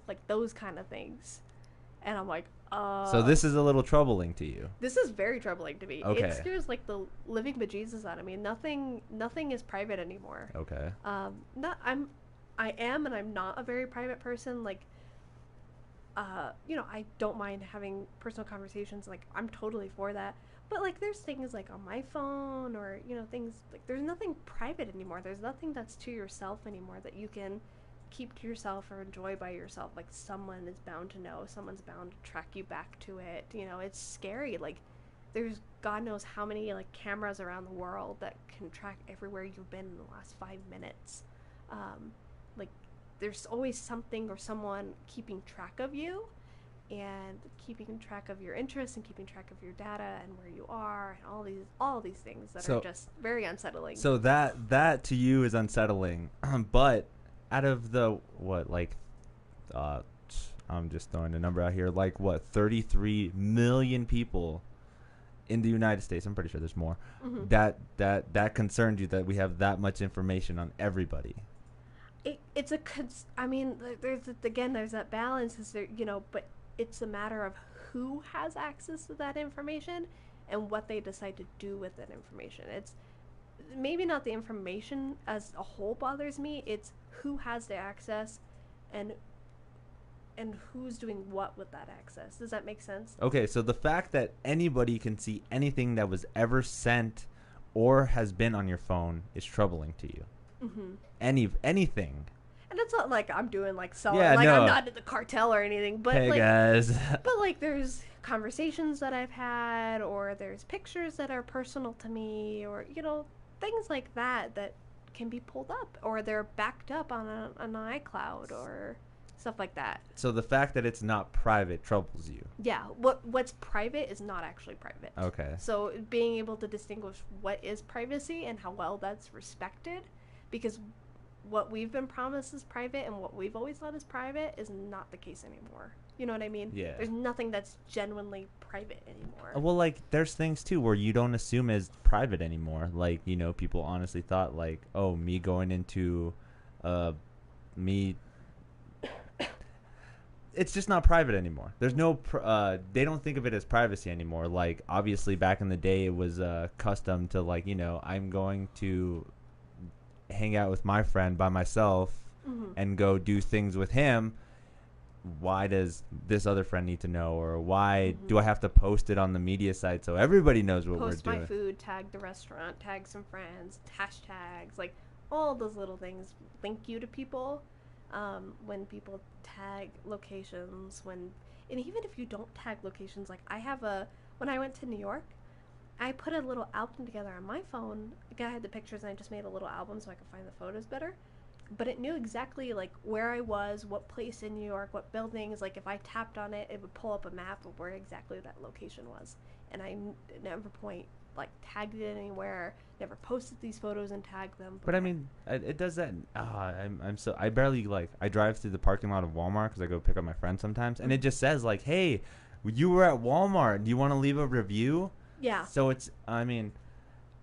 like, those kind of things. And I'm like, So this is a little troubling to you. This is very troubling to me. Okay. It scares like the living bejesus out of me. Nothing is private anymore. Okay. I am and I'm not a very private person. Like, I don't mind having personal conversations. Like, I'm totally for that. But like there's things like on my phone or things like there's nothing private anymore. There's nothing that's to yourself anymore that you can keep to yourself or enjoy by yourself. Like someone is bound to know, someone's bound to track you back to it. It's scary. Like there's God knows how many like cameras around the world that can track everywhere you've been in the last 5 minutes. Like there's always something or someone keeping track of you and keeping track of your interests and keeping track of your data and where you are and all these things that are just very unsettling. So that to you is unsettling. But out of the I'm just throwing a number out here, 33 million people in the United States, I'm pretty sure there's more, that concerned you that we have that much information on everybody. There's that balance, is there, but it's a matter of who has access to that information and what they decide to do with that information. It's maybe not the information as a whole bothers me, it's who has the access and who's doing what with that access. Does that make sense? Okay, so the fact that anybody can see anything that was ever sent or has been on your phone is troubling to you. Anything. And it's not like I'm doing selling, I'm not in the cartel or anything, but hey guys. But there's conversations that I've had, or there's pictures that are personal to me, or things like that can be pulled up, or they're backed up on an iCloud or stuff like that. So the fact that it's not private troubles you. Yeah, what's private is not actually private. Okay. So being able to distinguish what is privacy and how well that's respected, because what we've been promised is private and what we've always thought is private is not the case anymore. You know what I mean? Yeah. There's nothing that's genuinely private anymore. Well, there's things too where you don't assume is private anymore. People honestly thought me going into me it's just not private anymore. There's no they don't think of it as privacy anymore. Obviously back in the day it was custom to I'm going to hang out with my friend by myself and go do things with him. Why does this other friend need to know, or why do I have to post it on the media site so everybody knows what we're doing? Post my food, tag the restaurant, tag some friends, hashtags, all those little things link you to people. When people tag locations, and even if you don't tag locations, when I went to New York, I put a little album together on my phone. I had the pictures and I just made a little album so I could find the photos better. But it knew exactly where I was, what place in New York, what buildings. If I tapped on it, it would pull up a map of where exactly that location was. And I never tagged it anywhere, never posted these photos and tagged them. But it does that. I barely I drive through the parking lot of Walmart because I go pick up my friend sometimes, and it just says hey, you were at Walmart. Do you want to leave a review? Yeah. So it's, I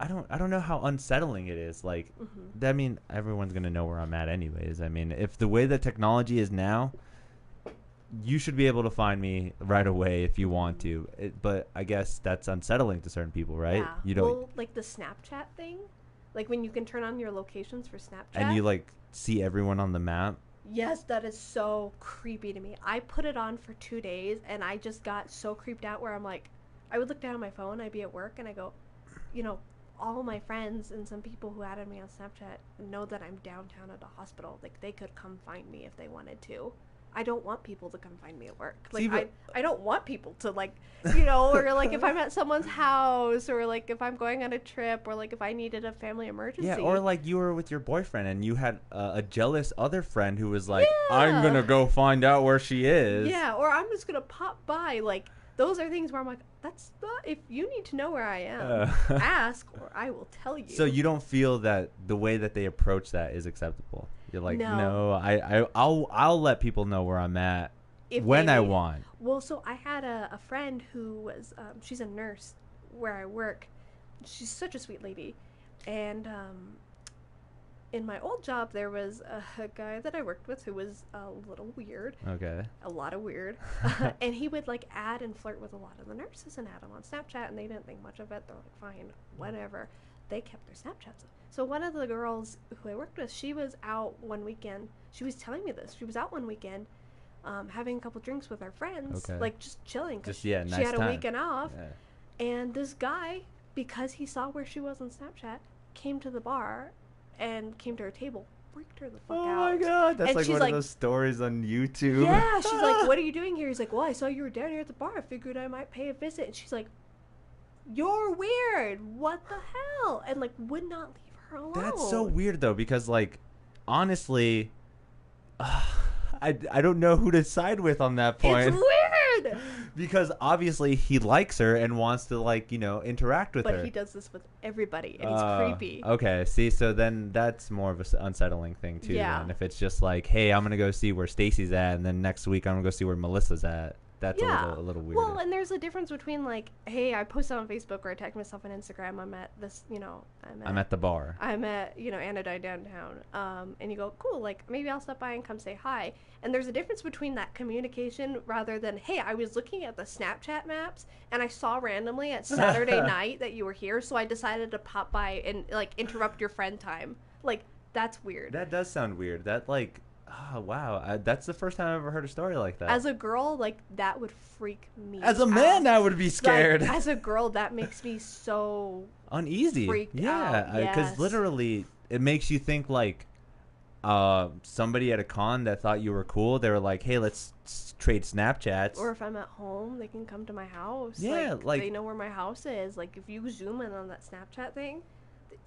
don't know how unsettling it is. Everyone's going to know where I'm at anyways. If the way the technology is now, you should be able to find me right away if you want to. But I guess that's unsettling to certain people, right? Yeah. You don't. Well, the Snapchat thing, when you can turn on your locations for Snapchat. And you see everyone on the map. Yes, that is so creepy to me. I put it on for 2 days and I just got so creeped out where I'm I would look down at my phone, I'd be at work, and I go, all my friends and some people who added me on Snapchat know that I'm downtown at a hospital. They could come find me if they wanted to. I don't want people to come find me at work. I don't want people to or if I'm at someone's house, or if I'm going on a trip, or if I needed a family emergency. Yeah, or you were with your boyfriend and you had a jealous other friend who was I'm gonna go find out where she is. Yeah, or I'm just gonna pop by. Those are things where I'm that's not, if you need to know where I am, ask, or I will tell you. So you don't feel that the way that they approach that is acceptable? You're no, I'll let people know where I'm at when I want. Well, so I had a friend who was, she's a nurse where I work. She's such a sweet lady. And in my old job, there was a guy that I worked with who was a little weird. Okay. A lot of weird. And he would add and flirt with a lot of the nurses and add them on Snapchat, and they didn't think much of it. They're fine, whatever. They kept their Snapchats. So one of the girls who I worked with, she was out one weekend. She was telling me this. She was out one weekend having a couple drinks with her friends, just chilling. Because she had a weekend off. Yeah. And this guy, because he saw where she was on Snapchat, came to the bar and came to her table, freaked her the fuck out. Oh my god, that's and like she's one like, of those stories on YouTube. Yeah, she's like, what are you doing here? He's like, well, I saw you were down here at the bar. I figured I might pay a visit. And she's like, you're weird. What the hell? And like, would not leave her alone. That's so weird though, because like, honestly, I don't know who to side with on that point. It's weird. Because obviously he likes her and wants to, like, you know, interact with her. But he does this with everybody, and he's creepy. Okay, see, so then that's more of an unsettling thing too. Yeah. Then if it's just like, hey, I'm gonna go see where Stacy's at, and then next week I'm gonna go see where Melissa's at. That's a little weird. Well, and there's a difference between like, hey, I posted on Facebook or I tagged myself on Instagram. I'm at this, you know, I'm at the bar. I'm at, you know, Anodyne downtown. And you go, cool, like maybe I'll stop by and come say hi. And there's a difference between that communication rather than, hey, I was looking at the Snapchat maps and I saw randomly at Saturday night that you were here, so I decided to pop by and like interrupt your friend time. Like, that's weird. That does sound weird. That like. Oh, wow. That's the first time I've ever heard a story like that. As a girl, like, that would freak me As a man, I would be scared. Like, as a girl, that makes me so uneasy. Freaked yeah, out. because Yes. literally, it makes you think like somebody at a con that thought you were cool. They were like, hey, let's trade Snapchats. Or if I'm at home, they can come to my house. Yeah, like they know where my house is. Like, if you zoom in on that Snapchat thing,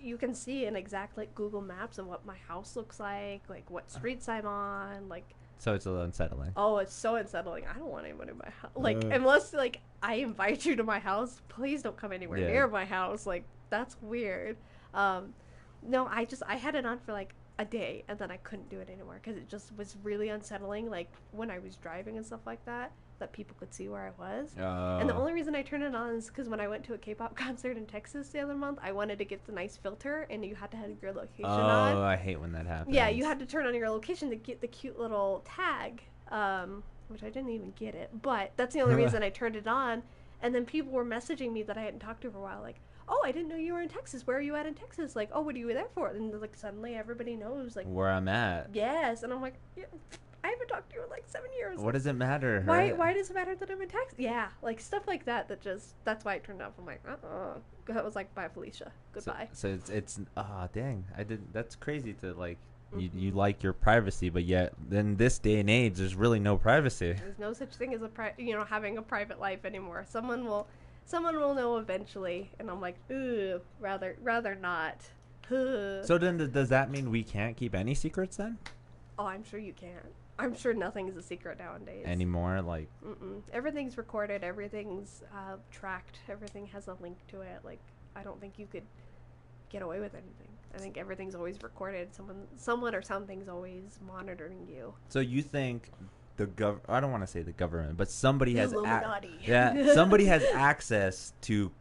you can see an exact, like, Google Maps of what my house looks like what streets I'm on, like. So it's a little unsettling. Oh, it's so unsettling. I don't want anyone in my house. Like, unless, like, I invite you to my house, please don't come anywhere near my house. Like, that's weird. No, I had it on for, like, a day, and then I couldn't do it anymore because it just was really unsettling, like, when I was driving and stuff like that people could see where I was. And the only reason I turned it on is because when I went to a K-pop concert in Texas the other month, I wanted to get the nice filter, and you had to have your location on. Oh, I hate when that happens. Yeah, you had to turn on your location to get the cute little tag, which I didn't even get it, but that's the only reason I turned it on. And then people were messaging me that I hadn't talked to for a while, like, oh, I didn't know you were in Texas. Where are you at in Texas? Like, oh, what are you there for? And like suddenly everybody knows, like, where I'm at. Yes, and I'm like, yeah, I haven't talked to you in like 7 years. What does it matter? Why does it matter that I'm in Texas? Yeah, like stuff like that. That's why it turned off. I'm like, that was like, bye, Felicia, goodbye. So it's dang, that's crazy to like. You like your privacy, but yet in this day and age, there's really no privacy. There's no such thing as having a private life anymore. Someone will know eventually, and I'm like, ooh, rather not. So then, does that mean we can't keep any secrets then? Oh, I'm sure you can. I'm sure nothing is a secret nowadays. Anymore, like. Everything's recorded. Everything's tracked. Everything has a link to it. Like, I don't think you could get away with anything. I think everything's always recorded. Someone or something's always monitoring you. So you think I don't want to say the government, but somebody has Illuminati. somebody has access to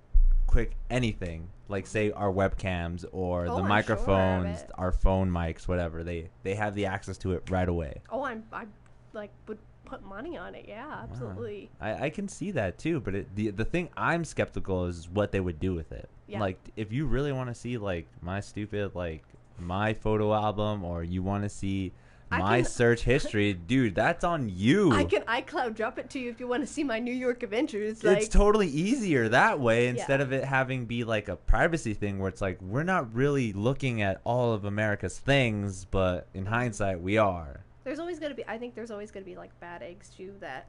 quick anything, like say our webcams or the microphones, our phone mics, whatever. They have the access to it right away. Oh, I like would put money on it. Yeah, absolutely. Wow. I can see that too, but the thing I'm skeptical is what they would do with it. Yeah. Like, if you really want to see like my photo album, or you want to see my search history, dude, that's on you. I can iCloud drop it to you if you want to see my New York adventures. It's totally easier that way, instead of it having be like a privacy thing where it's like, we're not really looking at all of America's things, but in hindsight we are. There's always going to be like bad eggs too that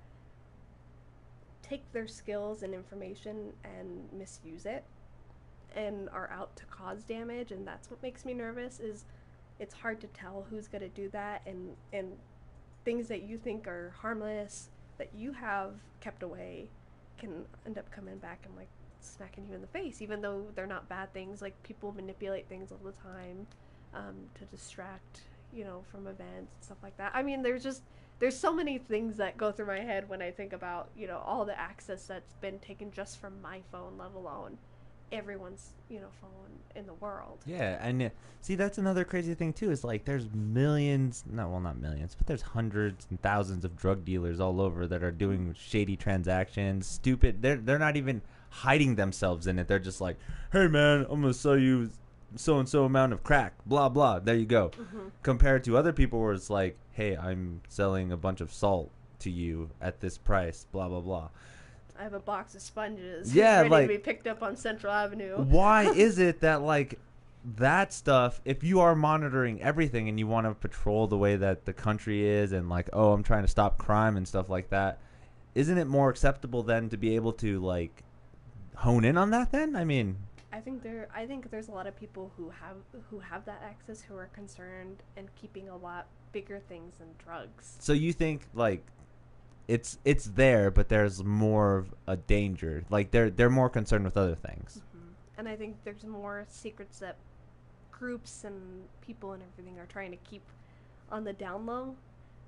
take their skills and information and misuse it and are out to cause damage, and that's what makes me nervous. Is it's hard to tell who's going to do that, and things that you think are harmless that you have kept away can end up coming back and like smacking you in the face, even though they're not bad things. Like, people manipulate things all the time to distract, from events and stuff like that. I mean, there's so many things that go through my head when I think about, all the access that's been taken just from my phone, let alone everyone's, phone in the world. Yeah, and see, that's another crazy thing too, is like there's millions, not millions, but there's hundreds and thousands of drug dealers all over that are doing shady transactions, stupid. They're not even hiding themselves in it. They're just like, hey man, I'm gonna sell you so and so amount of crack, blah blah, there you go. Compared to other people where it's like, hey, I'm selling a bunch of salt to you at this price, blah blah blah. I have a box of sponges. Yeah, ready like, to be picked up on Central Avenue. Why is it that, like, that stuff, if you are monitoring everything and you want to patrol the way that the country is and, like, oh, I'm trying to stop crime and stuff like that, isn't it more acceptable then to be able to, like, hone in on that then? I mean, I think there's a lot of people who have that access who are concerned and keeping a lot bigger things than drugs. so you think, like, it's there, but there's more of a danger. Like, they're more concerned with other things. Mm-hmm. And I think there's more secrets that groups and people and everything are trying to keep on the down low.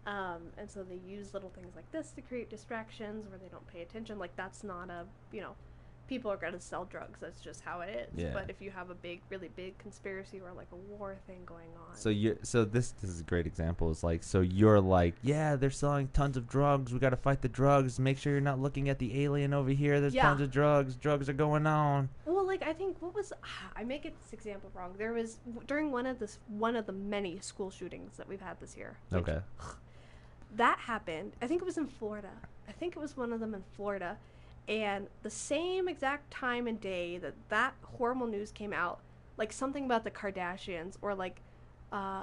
And so they use little things like this to create distractions where they don't pay attention. Like, that's not a, people are going to sell drugs. That's just how it is. Yeah. But if you have a really big conspiracy or like a war thing going on. So this is a great example. It's like, so you're like, yeah, they're selling tons of drugs. We got to fight the drugs. Make sure you're not looking at the alien over here. There's tons of drugs. Drugs are going on. Well, like, I think I may get this example wrong. There was during one of the many school shootings that we've had this year. Okay. That happened. I think it was in Florida. I think it was one of them in Florida. And the same exact time and day that horrible news came out, like something about the Kardashians, or like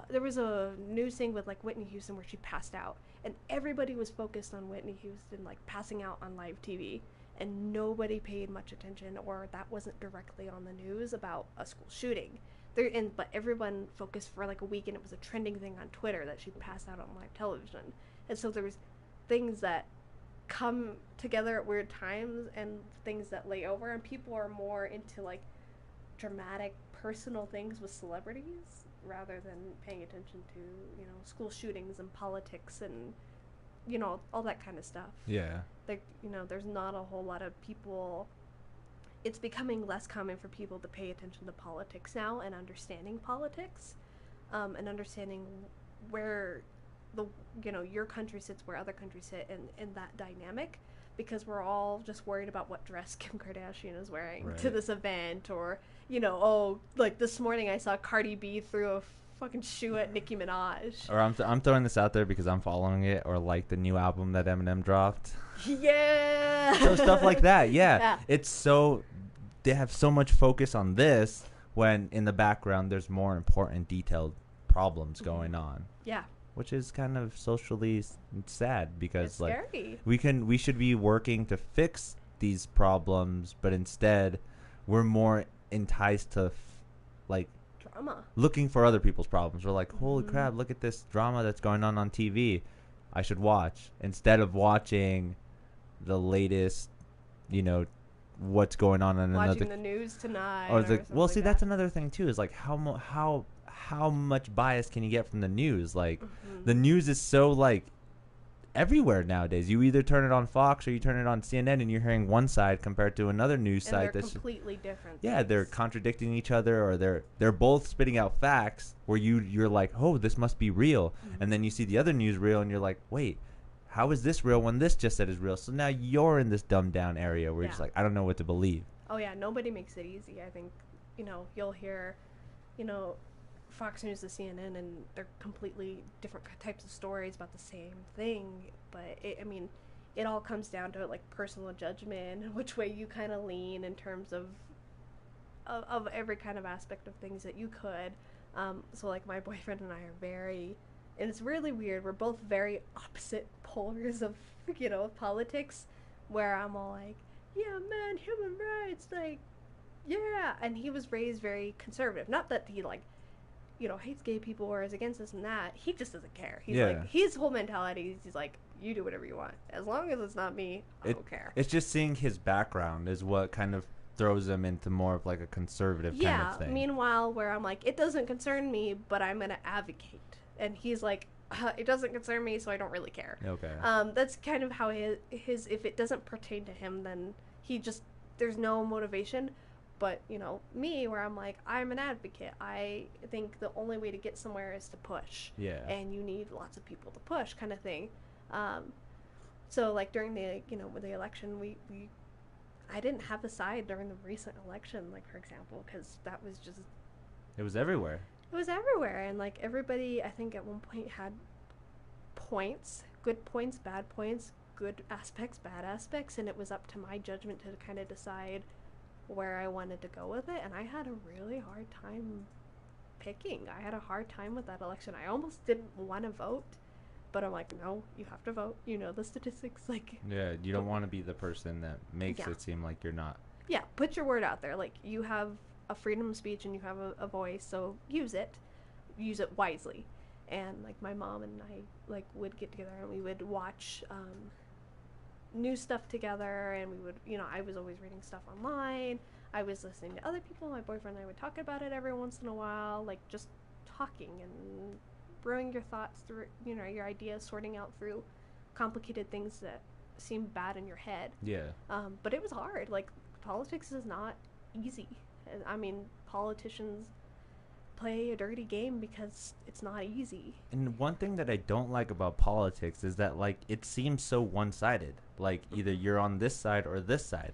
there was a news thing with like Whitney Houston where she passed out, and everybody was focused on Whitney Houston like passing out on live TV, and nobody paid much attention, or that wasn't directly on the news about a school shooting. But everyone focused for like a week, and it was a trending thing on Twitter that she passed out on live television, and so there was things that come together at weird times and things that lay over, and people are more into like dramatic personal things with celebrities rather than paying attention to school shootings and politics and all that kind of stuff. Yeah. Like, there's not a whole lot of people. It's becoming less common for people to pay attention to politics now and understanding politics, and understanding where your country sits where other countries sit in that dynamic, because we're all just worried about what dress Kim Kardashian is wearing to this event, or like this morning I saw Cardi B threw a fucking shoe at Nicki Minaj. Or I'm throwing this out there because I'm following it, or like the new album that Eminem dropped. Yeah. So stuff like that. Yeah. It's so, they have so much focus on this when in the background there's more important detailed problems going on. Yeah. Which is kind of socially sad, because it's like scary. we should be working to fix these problems, but instead we're more enticed to like drama, looking for other people's problems. We're like, holy crap, look at this drama that's going on TV. I should watch, instead of watching the latest, what's going on in watching another the news tonight. Or that's another thing too, is like how much bias can you get from the news? Like, the news is so like everywhere nowadays. You either turn it on Fox or you turn it on CNN, and you're hearing one side compared to another news site that's completely different. Yeah, they're contradicting each other, or they're both spitting out facts where you're like, oh, this must be real, and then you see the other news reel and you're like, wait, how is this real when this just said is real? So now you're in this dumbed down area where you're just like, I don't know what to believe. Oh yeah, nobody makes it easy. I think you'll hear Fox News to CNN, and they're completely different types of stories about the same thing, but it all comes down to like personal judgment and which way you kind of lean in terms of every kind of aspect of things that you could. So like my boyfriend and I are very, and it's really weird, we're both very opposite polars of politics, where I'm all like, yeah man, human rights, like yeah, and he was raised very conservative. Not that he like hates gay people or is against this and that. He just doesn't care. He's like, his whole mentality is like, you do whatever you want. As long as it's not me, I don't care. It's just seeing his background is what kind of throws him into more of like a conservative kind of thing. Meanwhile, where I'm like, it doesn't concern me, but I'm going to advocate. And he's like, it doesn't concern me, so I don't really care. Okay. That's kind of how his if it doesn't pertain to him, then there's no motivation. But, me, where I'm like, I'm an advocate. I think the only way to get somewhere is to push. Yeah. And you need lots of people to push, kind of thing. So, like, during the, with the election, I didn't have a side during the recent election, like, for example, because that was just... It was everywhere. It was everywhere. And, like, everybody, I think, at one point had points, good points, bad points, good aspects, bad aspects, and it was up to my judgment to kind of decide where I wanted to go with it. And I had a really hard time picking. I had a hard time with that election. I almost didn't want to vote, but I'm like, no, you have to vote. You know the statistics. Like, yeah, you don't want to be the person that makes it seem like you're not. Yeah, put your word out there. Like, you have a freedom of speech and you have a voice, so use it wisely. And like, my mom and I like would get together and we would watch new stuff together, and we would, you know, I was always reading stuff online. I was listening to other people. My boyfriend and I would talk about it every once in a while, like just talking and brewing your thoughts through, you know, your ideas, sorting out through complicated things that seem bad in your head. Yeah. But it was hard. Like, politics is not easy. I mean, politicians play a dirty game because it's not easy. And one thing that I don't like about politics is that, like, it seems so one-sided. Like, either you're on this side or this side,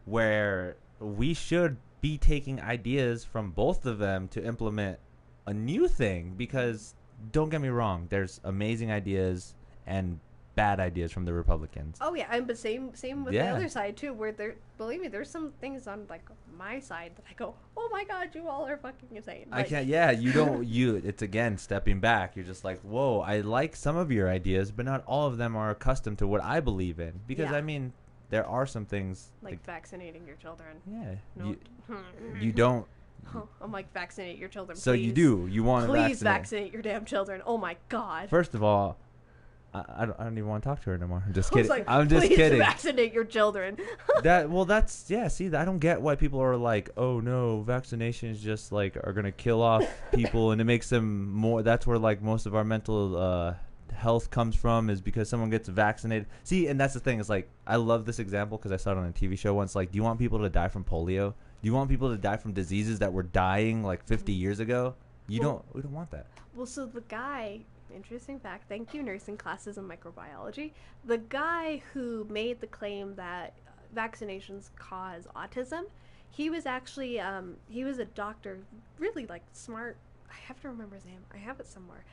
where we should be taking ideas from both of them to implement a new thing. Because don't get me wrong, there's amazing ideas and bad ideas from the Republicans. Oh yeah, and but same with the other side too, where there, believe me, there's some things on like my side that I go, oh my god, you all are fucking insane. Like, I can't. Yeah, you don't. It's again stepping back. You're just like, whoa, I like some of your ideas, but not all of them are accustomed to what I believe in. Because I mean, there are some things like vaccinating your children. Yeah, no. you don't. I'm like, vaccinate your children. So please. you do. You want to vaccinate your damn children. Oh my god. First of all, I don't even want to talk to her anymore. I'm just kidding. Like, I'm just kidding. Vaccinate your children. See, I don't get why people are like, oh no, vaccinations just like are gonna kill off people, and it makes them more. That's where like most of our mental health comes from, is because someone gets vaccinated. See, and that's the thing. Is like, I love this example because I saw it on a TV show once. Like, do you want people to die from polio? Do you want people to die from diseases that were dying like 50 years ago? We don't want that. Well, so the guy. Interesting fact. Thank you, nursing classes and microbiology. The guy who made the claim that vaccinations cause autism, he was actually he was a doctor, really like smart. I have to remember his name. I have it somewhere.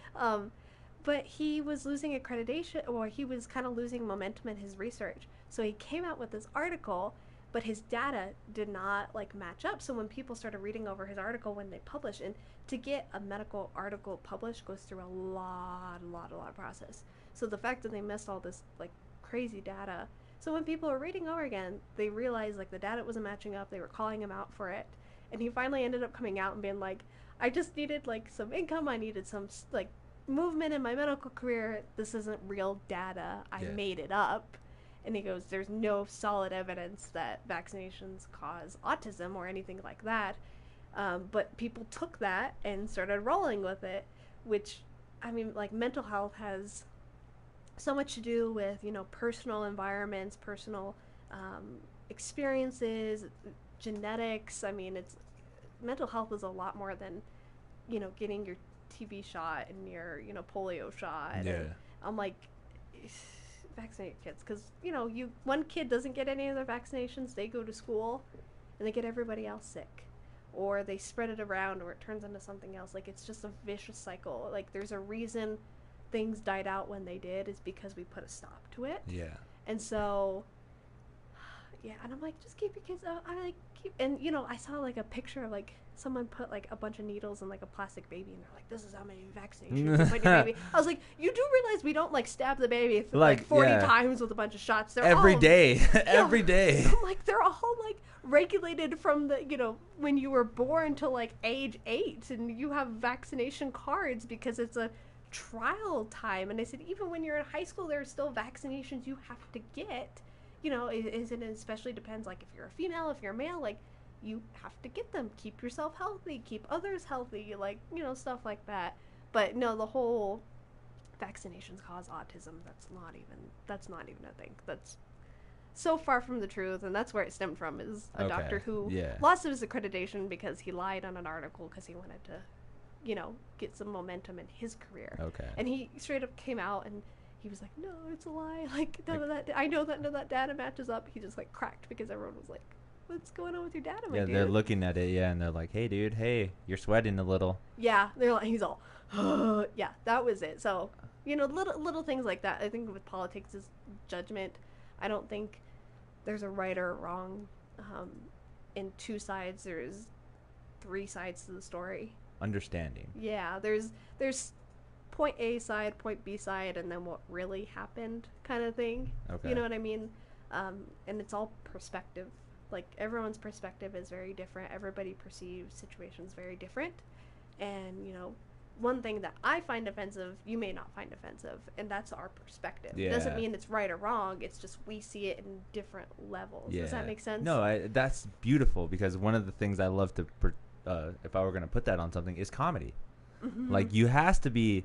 But he was losing accreditation, or he was kind of losing momentum in his research. So he came out with this article, but his data did not like match up. So when people started reading over his article when they published, and to get a medical article published goes through a lot of process. So the fact that they missed all this like crazy data. So when people were reading over again, they realized like the data wasn't matching up. They were calling him out for it. And he finally ended up coming out and being like, I just needed like some income. I needed some like movement in my medical career. This isn't real data. I made it up. And he goes, there's no solid evidence that vaccinations cause autism or anything like that. But people took that and started rolling with it, which, I mean, like, mental health has so much to do with, you know, personal environments, personal experiences, genetics. I mean, mental health is a lot more than, you know, getting your TB shot and your, you know, polio shot. Yeah. And I'm like, vaccinate your kids, because, you know, one kid doesn't get any of their vaccinations, they go to school and they get everybody else sick, or they spread it around, or it turns into something else. Like, it's just a vicious cycle. Like, there's a reason things died out when they did, is because we put a stop to it. Yeah. And so, yeah, and I'm like, just keep your kids out. I like keep, and you know, I saw like a picture of like someone put like a bunch of needles in like a plastic baby, and they're like, this is how many vaccinations you put in your baby. I was like, you do realize we don't like stab the baby like 40 times with a bunch of shots. They're every all, day. Every day. I'm like, they're all like regulated from the, you know, when you were born to like age 8, and you have vaccination cards because it's a trial time. And I said, even when you're in high school, there are still vaccinations you have to get. You know, it especially depends, like, if you're a female, if you're a male, like, you have to get them. Keep yourself healthy, keep others healthy, like, you know, stuff like that. But no, the whole vaccinations cause autism, that's not even a thing. That's so far from the truth, and that's where it stemmed from, is a doctor who lost his accreditation because he lied on an article because he wanted to, you know, get some momentum in his career. Okay. And he straight up came out and he was like, no, it's a lie. Like, none of that, I know that none of that data matches up. He just like cracked because everyone was like, what's going on with your data, my dude? They're looking at it, and they're like, hey, dude, hey, you're sweating a little. Yeah, they're like, he's all, yeah, that was it. So, You know, little things like that. I think with politics is judgment. I don't think there's a right or a wrong. In two sides, there's three sides to the story. Understanding. Yeah, there's point A side, point B side, and then what really happened kind of thing. Okay. You know what I mean? And it's all perspective. Like, everyone's perspective is very different. Everybody perceives situations very different. And, you know, one thing that I find offensive, you may not find offensive, and that's our perspective. Yeah. It doesn't mean it's right or wrong. It's just we see it in different levels. Yeah. Does that make sense? No, that's beautiful, because one of the things I love to, if I were going to put that on something, is comedy. Mm-hmm. Like, you has to be,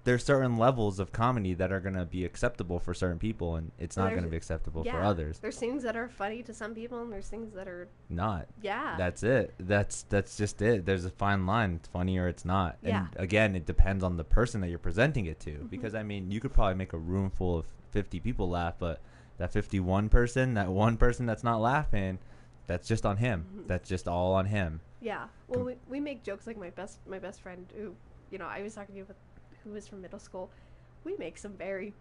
there's certain levels of comedy that are going to be acceptable for certain people, and it's not going to be acceptable for others. There's things that are funny to some people, and there's things that are not. Yeah. That's it. That's just it. There's a fine line. It's funny or it's not. Yeah. And again, it depends on the person that you're presenting it to. Mm-hmm. Because, I mean, you could probably make a room full of 50 people laugh, but that 51 person, that one person that's not laughing, that's just on him. Mm-hmm. That's just all on him. Yeah. Well, we make jokes. Like, my best friend, who, you know, I was talking to you with, who was from middle school. We make some very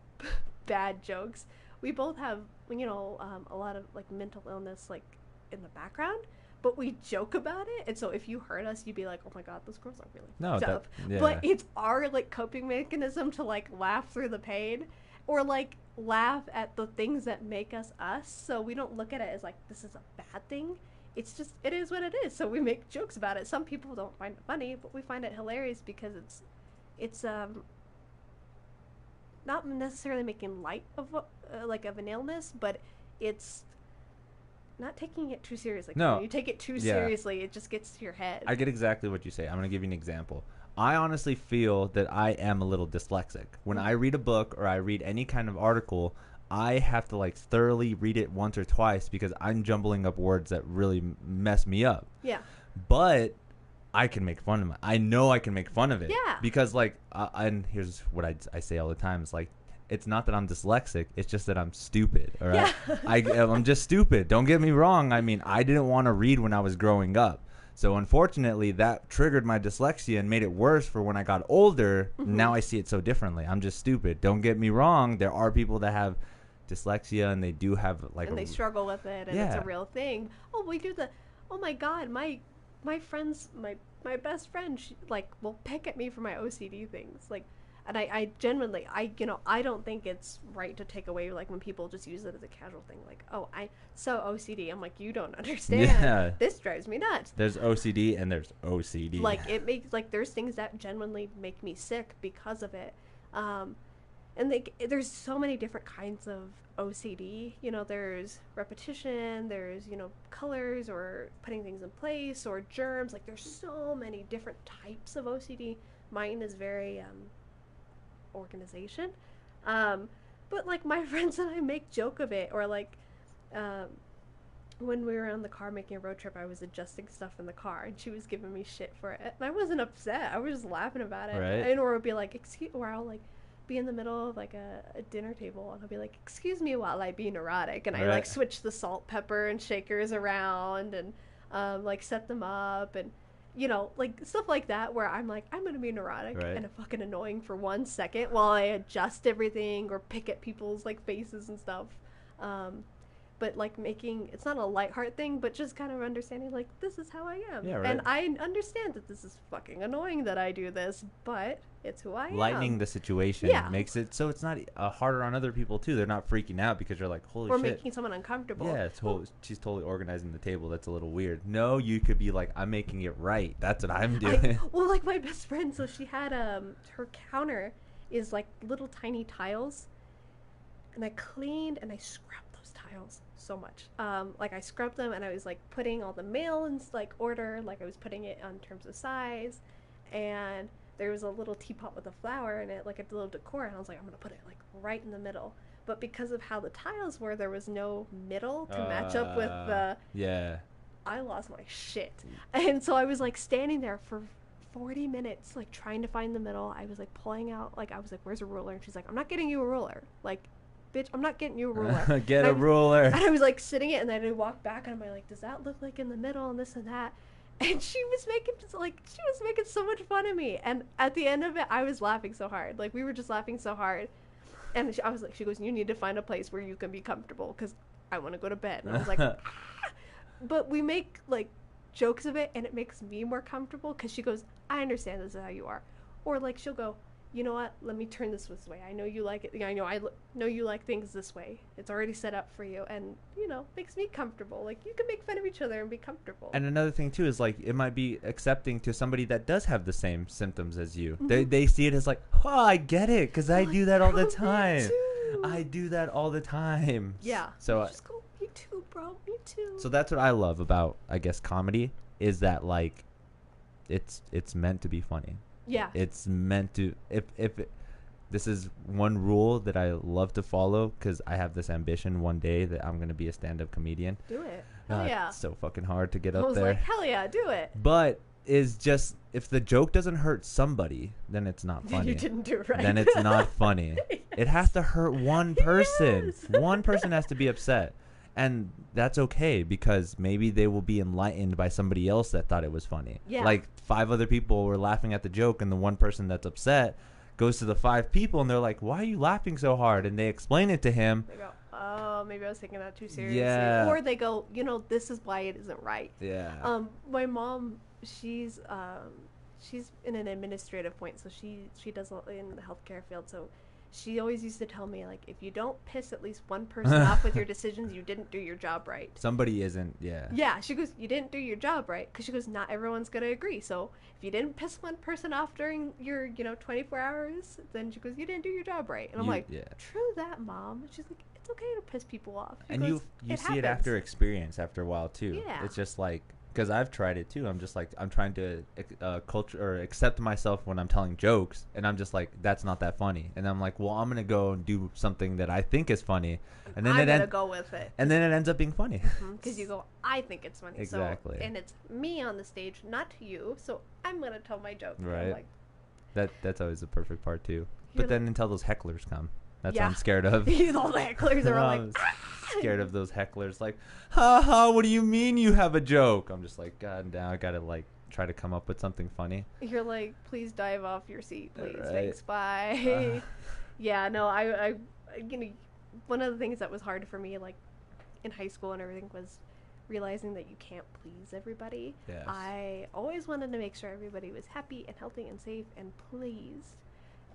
bad jokes. We both have, you know, a lot of, like, mental illness, like, in the background, but we joke about it. And so if you heard us, you'd be like, oh my God, those girls are really fucked up. Yeah. But it's our, like, coping mechanism to, like, laugh through the pain, or, like, laugh at the things that make us us. So we don't look at it as, like, this is a bad thing. It's just, it is what it is. So we make jokes about it. Some people don't find it funny, but we find it hilarious because it's not necessarily making light of like of an illness, but it's not taking it too seriously. No. When you take it too seriously, it just gets to your head. I get exactly what you say. I'm going to give you an example. I honestly feel that I am a little dyslexic. When I read a book or I read any kind of article, I have to, like, thoroughly read it once or twice because I'm jumbling up words that really mess me up. Yeah. But I can make fun of it. I know I can make fun of it. Yeah. Because, like, and here's what I say all the time. It's like, it's not that I'm dyslexic. It's just that I'm stupid. All right. Yeah. I'm just stupid. Don't get me wrong. I mean, I didn't want to read when I was growing up. So, unfortunately, that triggered my dyslexia and made it worse for when I got older. Mm-hmm. Now I see it so differently. I'm just stupid. Don't get me wrong. There are people that have dyslexia and they do have, like, and they struggle with it, and it's a real thing. Oh, we do oh my God, my friends, my best friend, she, like, will pick at me for my OCD things, like, and I genuinely, you know, I don't think it's right to take away, like, when people just use it as a casual thing, like, oh, I so OCD. I'm like, you don't understand. Yeah. This drives me nuts. There's OCD and there's OCD. Like, it makes, like, there's things that genuinely make me sick because of it. And there's so many different kinds of OCD. You know, there's repetition, there's, you know, colors or putting things in place or germs. Like, there's so many different types of OCD. Mine is very organization. But, like, my friends and I make joke of it. Or, like, when we were on the car making a road trip, I was adjusting stuff in the car, and she was giving me shit for it. And I wasn't upset. I was just laughing about it. Right. And or it would be like, or I'll, like, be in the middle of, like, a dinner table, and I'll be like, excuse me while I be neurotic, and I like switch the salt, pepper, and shakers around, and like set them up, and, you know, like, stuff like that, where I'm like, I'm gonna be neurotic and fucking annoying for 1 second while I adjust everything or pick at people's, like, faces and stuff. But, like, it's not a lighthearted thing, but just kind of understanding, like, this is how I am. Yeah, right. And I understand that this is fucking annoying that I do this, but it's who I am. Lightening the situation makes it so it's not harder on other people, too. They're not freaking out because you're like, holy shit. Or making someone uncomfortable. Yeah, she's totally organizing the table. That's a little weird. No, you could be like, I'm making it right. That's what I'm doing. Well, like, my best friend, so she had, her counter is, like, little tiny tiles, and I cleaned and I scrubbed those tiles so much. Like, I scrubbed them, and I was, like, putting all the mail in, like, order, like, I was putting it on terms of size, and there was a little teapot with a flower in it, like a little decor, and I was like, I'm gonna put it, like, right in the middle. But because of how the tiles were, there was no middle to match up with the... Yeah. I lost my shit. And so I was, like, standing there for 40 minutes, like, trying to find the middle. I was, like, pulling out, like, I was like, where's a ruler? And she's like, I'm not getting you a ruler. Like, bitch, I'm not getting you a ruler. Ruler. And I was, like, sitting it, and then I walked back, and I'm like, does that look like in the middle, and this and that? And she was making so much fun of me. And at the end of it, I was laughing so hard. Like, we were just laughing so hard. And I was like, she goes, you need to find a place where you can be comfortable because I want to go to bed. And I was like, ah. But we make, like, jokes of it, and it makes me more comfortable because she goes, I understand this is how you are. Or, like, she'll go, you know what, let me turn this way. I know you like it. I know you like things this way. It's already set up for you, and, you know, makes me comfortable. Like, you can make fun of each other and be comfortable. And another thing, too, is, like, it might be accepting to somebody that does have the same symptoms as you. Mm-hmm. They see it as, like, oh, I get it, because I do that all the time. I do that all the time. Yeah. So just go, me too, bro. Me too. So that's what I love about, I guess, comedy, is that, like, it's meant to be funny. Yeah. It's meant to, this is one rule that I love to follow, because I have this ambition one day that I'm going to be a stand-up comedian. Do it. Hell yeah. It's so fucking hard to get up there. I was like, hell yeah, do it. But is just, if the joke doesn't hurt somebody, then it's not funny. You didn't do it right. Then it's not funny. Yes. It has to hurt one person. Yes. One person has to be upset. And that's okay, because maybe they will be enlightened by somebody else that thought it was funny. Yeah. Like 5 other people were laughing at the joke, and the one person that's upset goes to the 5 people, and they're like, why are you laughing so hard? And they explain it to him. They go, oh, maybe I was taking that too seriously. Yeah. Or they go, you know, this is why it isn't right. Yeah. My mom, she's in an administrative point, so she does a lot in the healthcare field, so she always used to tell me, like, if you don't piss at least one person off with your decisions, you didn't do your job right. Somebody isn't, yeah. Yeah, she goes, you didn't do your job right. Because she goes, not everyone's going to agree. So if you didn't piss one person off during your, 24 hours, then she goes, you didn't do your job right. And I'm like, yeah. True that, Mom. She's like, it's okay to piss people off. She and goes, you see it after experience, after a while, too. Yeah. It's just like, because I've tried it too. I'm just like, I'm trying to accept myself when I'm telling jokes, and I'm just like, that's not that funny. And I'm like, well, I'm gonna go and do something that I think is funny, and then I'm gonna go with it. And then it ends up being funny. Because you go, I think it's funny. Exactly. So, and it's me on the stage, not you. So I'm gonna tell my joke. Right. Like, that's always the perfect part too. But then until those hecklers come. That's what I'm scared of. All the hecklers are like, scared of those hecklers. Like, ha, what do you mean you have a joke? I'm just like, God, now I gotta like try to come up with something funny. You're like, please dive off your seat, please. Right. Thanks, bye. Yeah, no, I one of the things that was hard for me, like in high school and everything, was realizing that you can't please everybody. Yes. I always wanted to make sure everybody was happy and healthy and safe and pleased.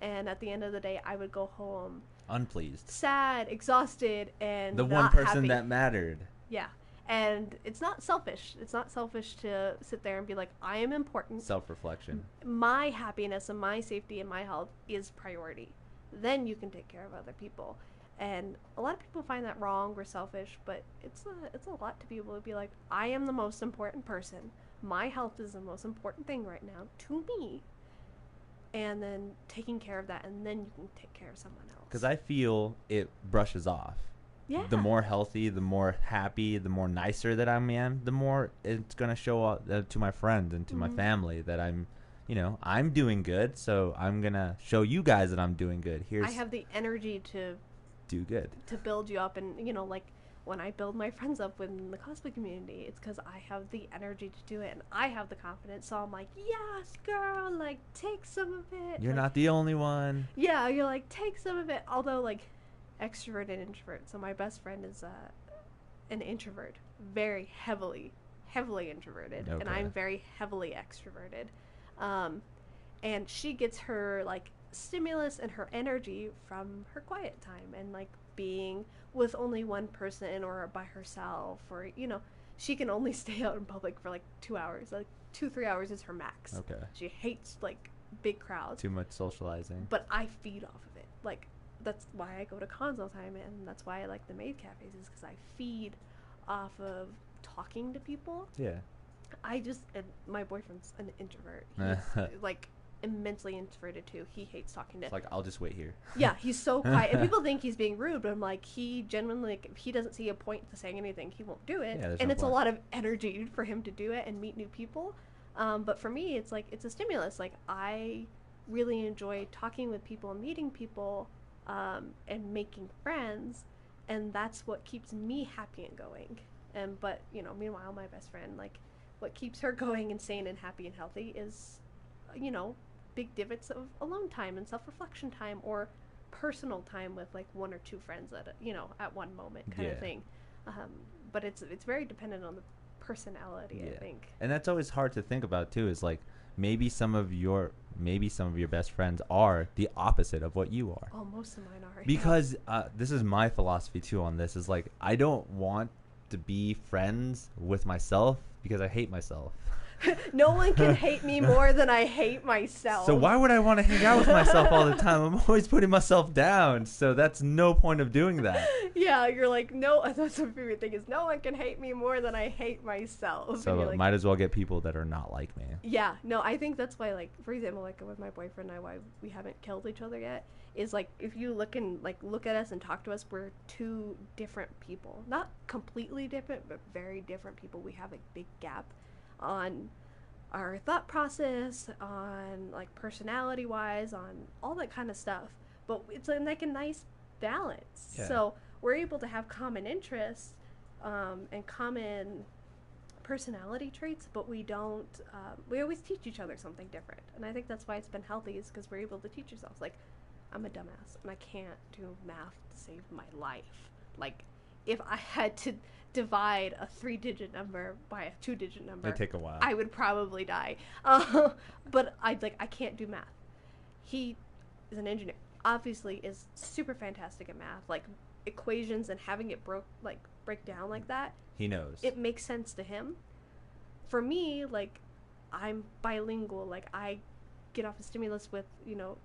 And at the end of the day, I would go home unpleased, sad, exhausted, and the not one person happy. that mattered. Yeah. And it's not selfish. It's not selfish to sit there and be like, I am important. Self-reflection. My happiness and my safety and my health is priority. Then you can take care of other people. And a lot of people find that wrong or selfish, but it's a lot to be able to be like, I am the most important person. My health is the most important thing right now to me. And then taking care of that, and then you can take care of someone else. Because I feel it brushes off. Yeah. The more healthy, the more happy, the more nicer that I am, the more it's going to show up to my friends and to my family that I'm doing good. So I'm going to show you guys that I'm doing good. I have the energy to do good, to build you up. And, like when I build my friends up in the cosplay community, it's because I have the energy to do it, and I have the confidence. So I'm like, yes, girl, like, take some of it. You're like, not the only one. Yeah, you're like, take some of it. Although, like, extrovert and introvert. So my best friend is an introvert, very heavily introverted, okay. And I'm very heavily extroverted. And she gets her, like, stimulus and her energy from her quiet time and, like, being with only one person or by herself, or she can only stay out in public for like 2 hours, like 2-3 hours is her max. Okay. She hates like big crowds, too much socializing, but I feed off of it. Like, that's why I go to cons all the time, and that's why I like the maid cafes, is because I feed off of talking to people. Yeah. And my boyfriend's an introvert. He's like immensely introverted too. He hates talking to. It's like, I'll just wait here. Yeah, he's so quiet, and people think he's being rude, but I'm like, he genuinely, like, if he doesn't see a point to saying anything, he won't do it. Yeah, and it's a lot of energy for him to do it and meet new people. But for me, it's like, it's a stimulus. Like, I really enjoy talking with people and meeting people, and making friends, and that's what keeps me happy and going. But meanwhile, my best friend, like, what keeps her going and sane and happy and healthy is, you know, big divots of alone time and self-reflection time, or personal time with like one or two friends at at one moment kind of thing. But it's very dependent on the personality, I think. And that's always hard to think about too, is like maybe some of your best friends are the opposite of what you are. Oh, most of mine are. Because this is my philosophy too on this, is like I don't want to be friends with myself because I hate myself. No one can hate me more than I hate myself. So why would I want to hang out with myself all the time? I'm always putting myself down. So that's no point of doing that. Yeah, you're like, no, that's my favorite thing is no one can hate me more than I hate myself. So like, might as well get people that are not like me. Yeah, no, I think that's why, like, for example, like with my boyfriend and I, why we haven't killed each other yet, is like if you look at us and talk to us, we're two different people. Not completely different, but very different people. We have a big gap on our thought process, on like personality wise, on all that kind of stuff, but it's like a nice balance. So we're able to have common interests and common personality traits, but we don't we always teach each other something different, and I think that's why it's been healthy, is because we're able to teach ourselves. Like, I'm a dumbass and I can't do math to save my life. Like, if I had to divide a 3-digit number by a 2-digit number, It'd take a while. I would probably die. But I can't do math. He is an engineer. Obviously, is super fantastic at math. Like, equations and having it break down like that. He knows. It makes sense to him. For me, like, I'm bilingual. Like, I get off a stimulus with,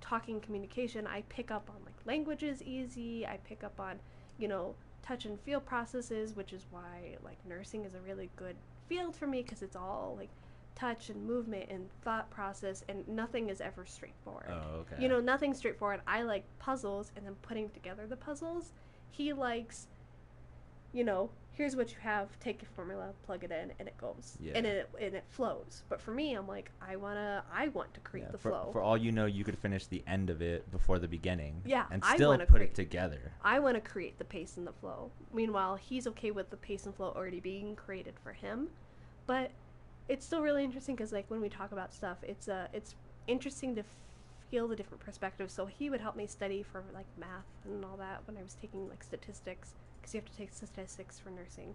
talking, communication. I pick up on like languages easy. I pick up on, touch and feel processes, which is why like nursing is a really good field for me, because it's all like touch and movement and thought process, and nothing is ever straightforward. Oh, okay. Nothing's straightforward. I like puzzles and then putting together the puzzles. He likes, here's what you have, take your formula, plug it in, and it goes. Yeah. And it flows. But for me, I'm like, I want to create the flow. For all you know, you could finish the end of it before the beginning. Yeah, and I still wanna put it together. I want to create the pace and the flow. Meanwhile, he's okay with the pace and flow already being created for him. But it's still really interesting, because like when we talk about stuff, it's interesting to feel the different perspectives. So he would help me study for like math and all that when I was taking like statistics, because you have to take statistics for nursing,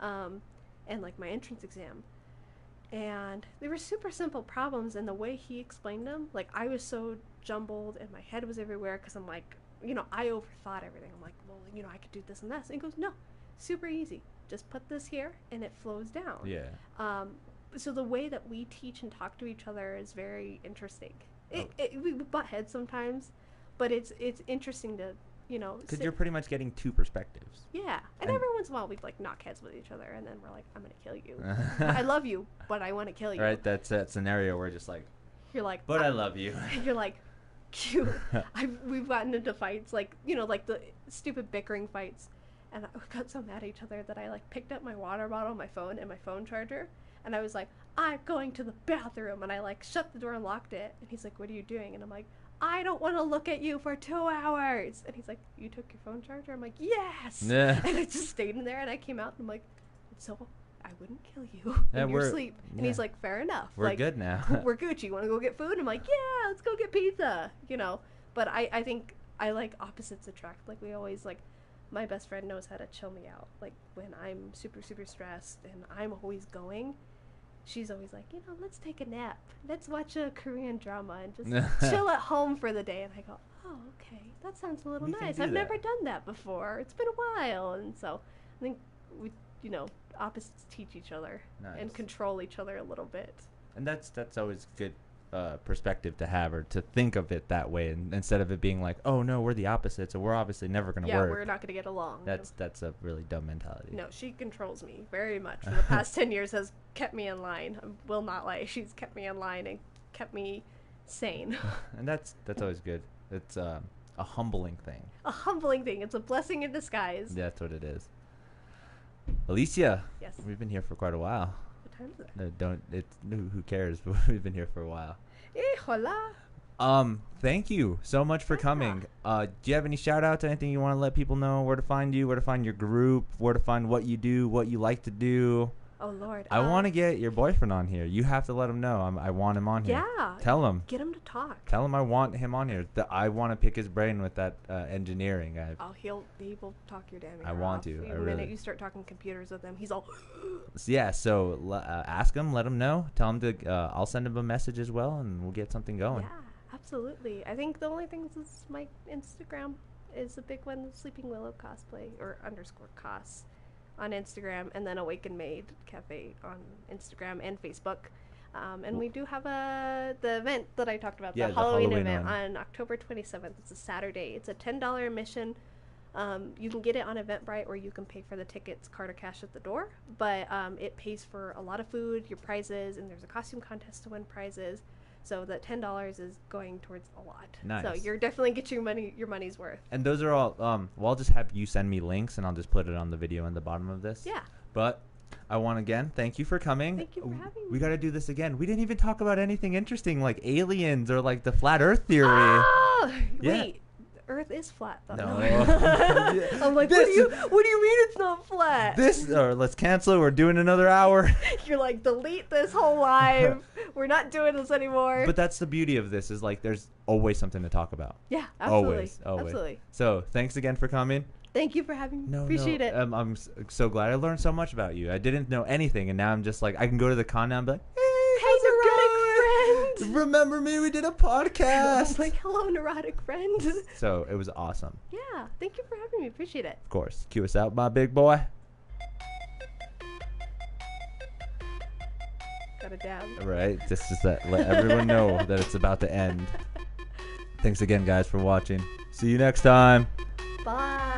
and like my entrance exam. And they were super simple problems, and the way he explained them, like I was so jumbled and my head was everywhere, because I'm like, I overthought everything. I'm like, well, I could do this and this. And he goes, no, super easy. Just put this here and it flows down. Yeah. So the way that we teach and talk to each other is very interesting. We butt heads sometimes, but it's interesting to, because you're pretty much getting two perspectives. Yeah, and every once in a while we like knock heads with each other, and then we're like, I'm gonna kill you. I love you, but I want to kill you. Right, that's that scenario where just like, you're like, but I love you. And you're like, cute. We've gotten into fights, like like the stupid bickering fights, and I got so mad at each other that I like picked up my water bottle, my phone, and my phone charger, and I was like, I'm going to the bathroom, and I like shut the door and locked it, and he's like, what are you doing? And I'm like, I don't want to look at you for 2 hours. And he's like, you took your phone charger? I'm like, yes. And I just stayed in there, and I came out, and I'm like, so I wouldn't kill you in your sleep. And he's like, fair enough. We're like, good now. We're Gucci. You want to go get food? I'm like, yeah, let's go get pizza. But I think I like opposites attract. Like, we always like, my best friend knows how to chill me out. Like, when I'm super, super stressed and I'm always going, she's always like, let's take a nap. Let's watch a Korean drama and just chill at home for the day. And I go, oh, okay. That sounds a little nice. I've never done that before. It's been a while. And so I think we, opposites teach each other and control each other a little bit. And that's always good perspective to have, or to think of it that way, and instead of it being like, oh no, we're the opposite, so we're obviously never going to work. Yeah, we're not going to get along. That's a really dumb mentality. No, she controls me very much. For the past 10 years has kept me in line. I will not lie. She's kept me in line and kept me sane. And that's always good. It's a humbling thing. A humbling thing. It's a blessing in disguise. That's what it is. Alicia. Yes. We've been here for quite a while. What time is it? No, who cares? But we've been here for a while. Hola. Thank you so much for coming. Do you have any shout outs, anything you want to let people know, where to find you, where to find your group, where to find what you do, what you like to do? Oh Lord. I want to get your boyfriend on here. You have to let him know. I want him on here. Yeah. Tell him. Get him to talk. Tell him I want him on here. I want to pick his brain with that engineering. He will talk your damn ear I want off. to. The minute you start talking computers with him, he's all. Yeah. So ask him. Let him know. Tell him to. I'll send him a message as well, and we'll get something going. Yeah, absolutely. I think the only thing is my Instagram is a big one. Sleeping Willow cosplay or _cos on Instagram, and then Awaken Maid Cafe on Instagram and Facebook. And we do have the event that I talked about, the Halloween event on October 27th. It's a Saturday. It's a $10 admission. You can get it on Eventbrite, or you can pay for the tickets, card or cash at the door. But it pays for a lot of food, your prizes, and there's a costume contest to win prizes. So that $10 is going towards a lot. Nice. So you're definitely getting your money's worth. And those are all. Well, I'll just have you send me links, and I'll just put it on the video in the bottom of this. Yeah. But I want again. Thank you for coming. Thank you for having me. We got to do this again. We didn't even talk about anything interesting like aliens or like the flat Earth theory. Oh, Yeah. wait. Earth is flat, though. No. I'm like, what do you mean it's not flat? Let's cancel it. We're doing another hour. You're like, delete this whole live. We're not doing this anymore. But that's the beauty of this is like there's always something to talk about. Yeah, absolutely. Always. Absolutely. So thanks again for coming. Thank you for having me. Appreciate it. I'm so glad I learned so much about you. I didn't know anything, and now I'm just like I can go to the con now and be like, Hey, neurotic friend. Remember me? We did a podcast. I'm like, hello, neurotic friend. So it was awesome. Yeah, thank you for having me. Appreciate it. Of course. Cue us out, my big boy. Got a dab. Right. This is that. Let everyone know that it's about to end. Thanks again, guys, for watching. See you next time. Bye.